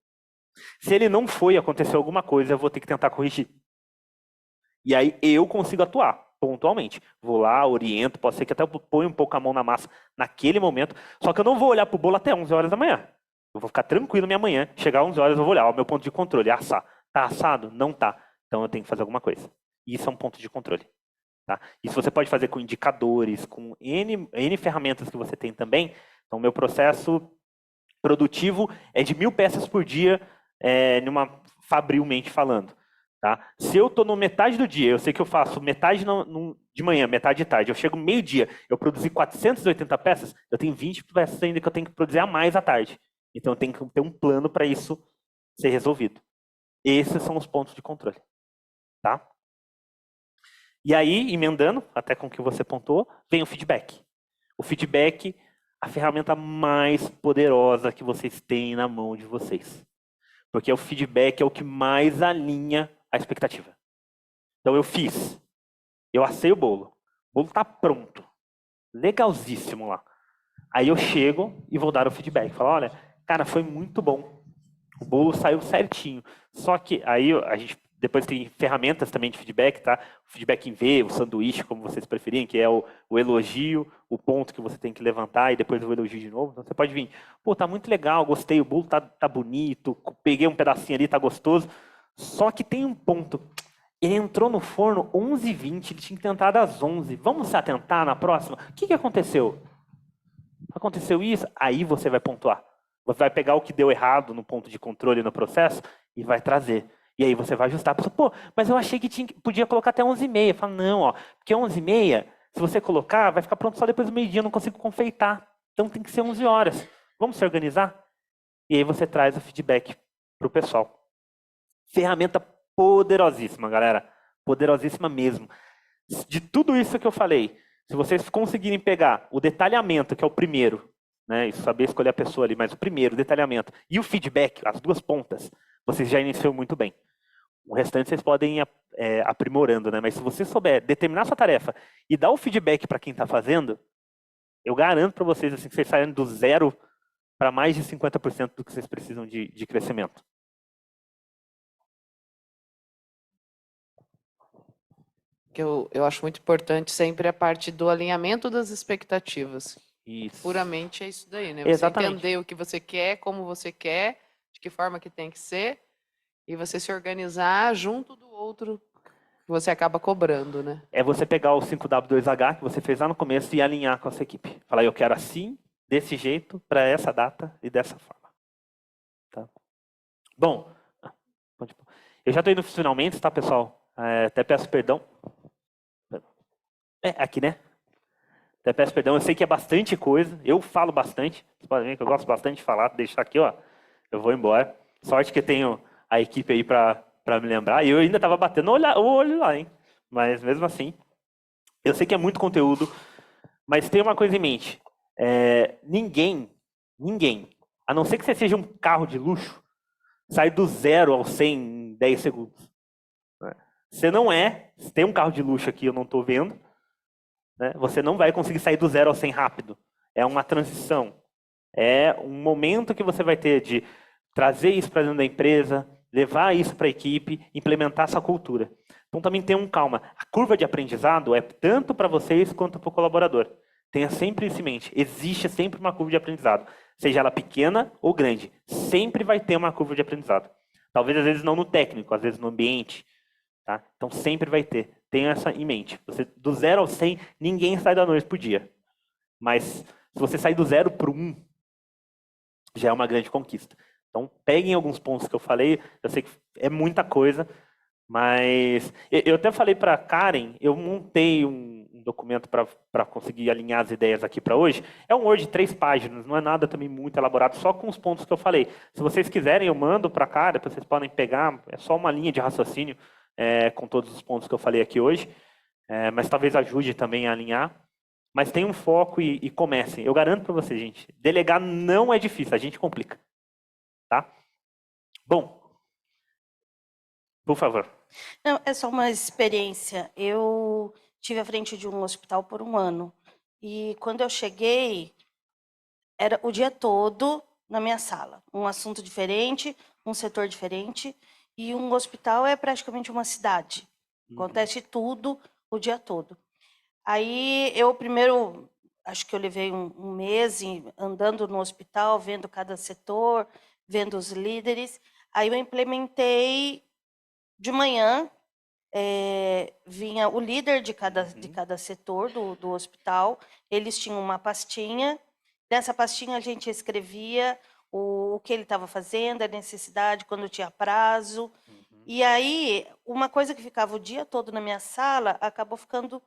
Se ele não foi, aconteceu alguma coisa, eu vou ter que tentar corrigir. E aí eu consigo atuar pontualmente. Vou lá, oriento, pode ser que até ponha um pouco a mão na massa naquele momento, só que eu não vou olhar para o bolo até 11 horas da manhã. Eu vou ficar tranquilo minha manhã, chegar 11 horas eu vou olhar, o meu ponto de controle, assar. Tá assado? Não tá. Então eu tenho que fazer alguma coisa. Isso é um ponto de controle. Tá? Isso você pode fazer com indicadores, com N ferramentas que você tem também. Então, meu processo produtivo é de 1000 peças por dia, fabrilmente falando. Tá? Se eu estou no metade do dia, eu sei que eu faço metade de manhã, metade de tarde, eu chego meio-dia, eu produzi 480 peças, eu tenho 20 peças ainda que eu tenho que produzir a mais à tarde. Então, eu tenho que ter um plano para isso ser resolvido. Esses são os pontos de controle. Tá? E aí, emendando, até com o que você pontuou, vem o feedback. O feedback, a ferramenta mais poderosa que vocês têm na mão de vocês. Porque o feedback é o que mais alinha a expectativa. Então, eu assei o bolo está pronto. Legalzíssimo lá. Aí eu chego e vou dar o feedback. Falo, olha, cara, foi muito bom. O bolo saiu certinho. Só que aí a gente Depois tem ferramentas também de feedback, tá? O feedback em V, o sanduíche, como vocês preferirem, que é o elogio, o ponto que você tem que levantar e depois o elogio de novo. Então você pode vir, pô, tá muito legal, gostei, o bolo tá bonito, peguei um pedacinho ali, tá gostoso. Só que tem um ponto. Ele entrou no forno 11h20, ele tinha que ter entrado às 11h. Vamos se atentar na próxima? O que aconteceu? Aconteceu isso? Aí você vai pontuar. Você vai pegar o que deu errado no ponto de controle no processo e vai trazer. E aí você vai ajustar. Pô, mas eu achei que podia colocar até 11h30. Fala, não, ó, porque 11h30, se você colocar, vai ficar pronto só depois do meio-dia, eu não consigo confeitar. Então tem que ser 11 horas. Vamos se organizar? E aí você traz o feedback para o pessoal. Ferramenta poderosíssima, galera. Poderosíssima mesmo. De tudo isso que eu falei, se vocês conseguirem pegar o detalhamento, que é o primeiro, né, e saber escolher a pessoa ali, mas o primeiro, o detalhamento, e o feedback, as duas pontas, vocês já iniciou muito bem. O restante vocês podem ir aprimorando, né? Mas se você souber determinar sua tarefa e dar o feedback para quem está fazendo, eu garanto para vocês assim, que vocês saem do 0 para mais de 50% do que vocês precisam de crescimento. Que eu acho muito importante sempre a parte do alinhamento das expectativas. Isso. Puramente é isso daí, né? Você Exatamente. entender o que você quer, como você quer, de que forma que tem que ser, e você se organizar junto do outro que você acaba cobrando, né? É você pegar o 5W2H que você fez lá no começo e alinhar com a sua equipe. Falar, eu quero assim, desse jeito, para essa data e dessa forma. Tá? Bom, eu já estou indo finalmente, tá, pessoal? Até peço perdão. Aqui, né? Até peço perdão, eu sei que é bastante coisa, eu falo bastante, vocês podem ver que eu gosto bastante de falar, deixar aqui, ó, eu vou embora. Sorte que eu tenho a equipe aí para me lembrar, e eu ainda estava batendo o olho lá, hein? Mas mesmo assim, eu sei que é muito conteúdo, mas tem uma coisa em mente, ninguém, a não ser que você seja um carro de luxo, sai do 0 ao 100 em 10 segundos. Você não se tem um carro de luxo aqui, eu não estou vendo, né? Você não vai conseguir sair do 0 ao 100 rápido. É uma transição. É um momento que você vai ter de trazer isso para dentro da empresa, levar isso para a equipe, implementar essa cultura. Então também tenham calma. A curva de aprendizado é tanto para vocês quanto para o colaborador. Tenha sempre isso em mente. Existe sempre uma curva de aprendizado. Seja ela pequena ou grande. Sempre vai ter uma curva de aprendizado. Talvez às vezes não no técnico, às vezes no ambiente. Tá? Então sempre vai ter. Tenha essa em mente. Você, do 0 ao 100, ninguém sai da noite por dia. Mas se você sair do 0 para o 1, já é uma grande conquista. Então peguem alguns pontos que eu falei. Eu sei que é muita coisa, mas eu até falei para a Karen, eu montei um documento para conseguir alinhar as ideias aqui para hoje. É um Word de 3 páginas, não é nada também muito elaborado, só com os pontos que eu falei. Se vocês quiserem, eu mando para a Karen, vocês podem pegar, é só uma linha de raciocínio com todos os pontos que eu falei aqui hoje, mas talvez ajude também a alinhar. Mas tenham um foco e comecem. Eu garanto para vocês, gente, delegar não é difícil, a gente complica. Tá? Bom, por favor. Não, é só uma experiência. Eu estive à frente de um hospital por 1 ano. E quando eu cheguei, era o dia todo na minha sala. Um assunto diferente, um setor diferente. E um hospital é praticamente uma cidade. Acontece tudo o dia todo. Aí eu primeiro, acho que eu levei um mês andando no hospital, vendo cada setor, vendo os líderes. Aí eu implementei de manhã, vinha o líder de cada setor do hospital, eles tinham uma pastinha, nessa pastinha a gente escrevia o que ele estava fazendo, a necessidade, quando tinha prazo. E aí, uma coisa que ficava o dia todo na minha sala, acabou ficando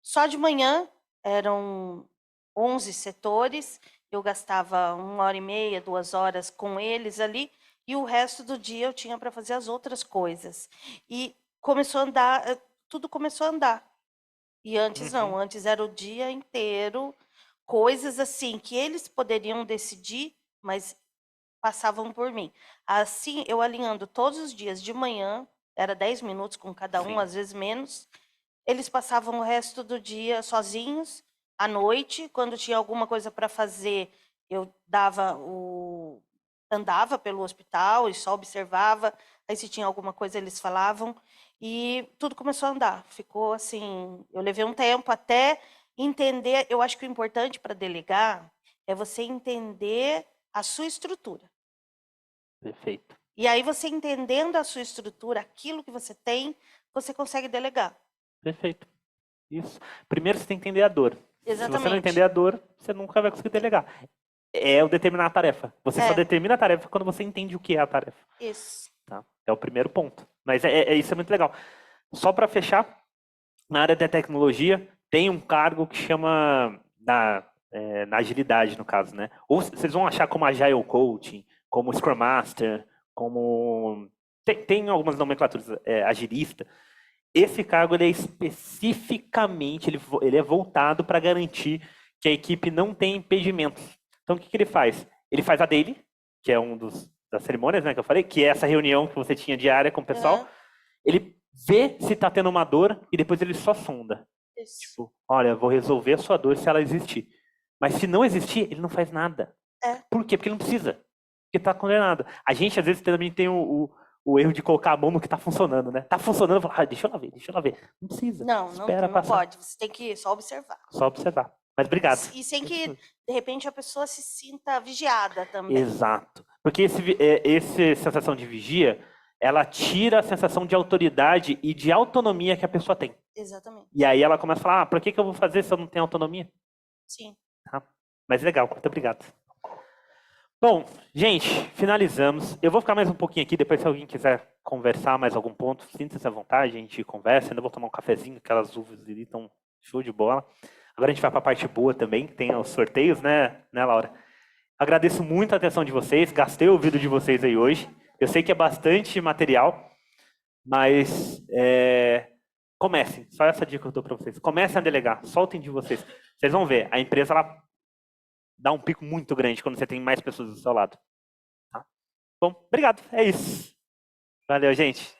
só de manhã, eram 11 setores, eu gastava 1h30, 2 horas com eles ali, e o resto do dia eu tinha para fazer as outras coisas. E começou a andar, tudo começou a andar. E antes não, antes era o dia inteiro, coisas assim que eles poderiam decidir, mas passavam por mim. Assim, eu alinhando todos os dias de manhã, era 10 minutos com cada um, às vezes menos, eles passavam o resto do dia sozinhos. À noite, quando tinha alguma coisa para fazer, eu dava andava pelo hospital e só observava, aí se tinha alguma coisa eles falavam, e tudo começou a andar. Ficou assim, eu levei um tempo até entender, eu acho que o importante para delegar é você entender a sua estrutura. Perfeito. E aí você entendendo a sua estrutura, aquilo que você tem, você consegue delegar. Perfeito. Isso. Primeiro você tem que entender a dor. Se você não Exatamente. entender a dor, você nunca vai conseguir delegar. É o determinar a tarefa. Você só determina a tarefa quando você entende o que é a tarefa. Isso. Tá? É o primeiro ponto. Mas isso é muito legal. Só para fechar, na área da tecnologia, tem um cargo que chama na agilidade, no caso, né? Ou vocês vão achar como Agile Coaching, como Scrum Master, como... Tem algumas nomenclaturas, agilista. Esse cargo ele é especificamente, ele é voltado para garantir que a equipe não tem impedimentos. Então, o que ele faz? Ele faz a daily, que é das cerimônias, né, que eu falei, que é essa reunião que você tinha diária com o pessoal. Ele vê se está tendo uma dor e depois ele só sonda. Isso. Tipo, olha, vou resolver a sua dor se ela existir. Mas se não existir, ele não faz nada. Por quê? Porque ele não precisa. Porque está condenado. A gente, às vezes, também tem o erro de colocar a mão no que está funcionando, né? Tá funcionando, fala, deixa eu lá ver. Não precisa. Não Espera não passar. pode. Você tem que só observar. Só observar. Mas obrigado. E sem que, de repente, a pessoa se sinta vigiada também. Exato. Porque essa sensação de vigia, ela tira a sensação de autoridade e de autonomia que a pessoa tem. Exatamente. E aí ela começa a falar, por que eu vou fazer se eu não tenho autonomia? Sim. Tá? Mas legal, muito obrigado. Bom, gente, finalizamos. Eu vou ficar mais um pouquinho aqui, depois se alguém quiser conversar mais algum ponto, sinta-se à vontade, a gente conversa. Ainda vou tomar um cafezinho, aquelas uvas ali estão show de bola. Agora a gente vai para a parte boa também, que tem os sorteios, né, Laura? Agradeço muito a atenção de vocês, gastei o ouvido de vocês aí hoje. Eu sei que é bastante material, mas comecem, só essa dica que eu dou para vocês. Comecem a delegar, soltem de vocês. Vocês vão ver, a empresa ela dá um pico muito grande quando você tem mais pessoas do seu lado. Tá? Bom, obrigado, é isso. Valeu, gente.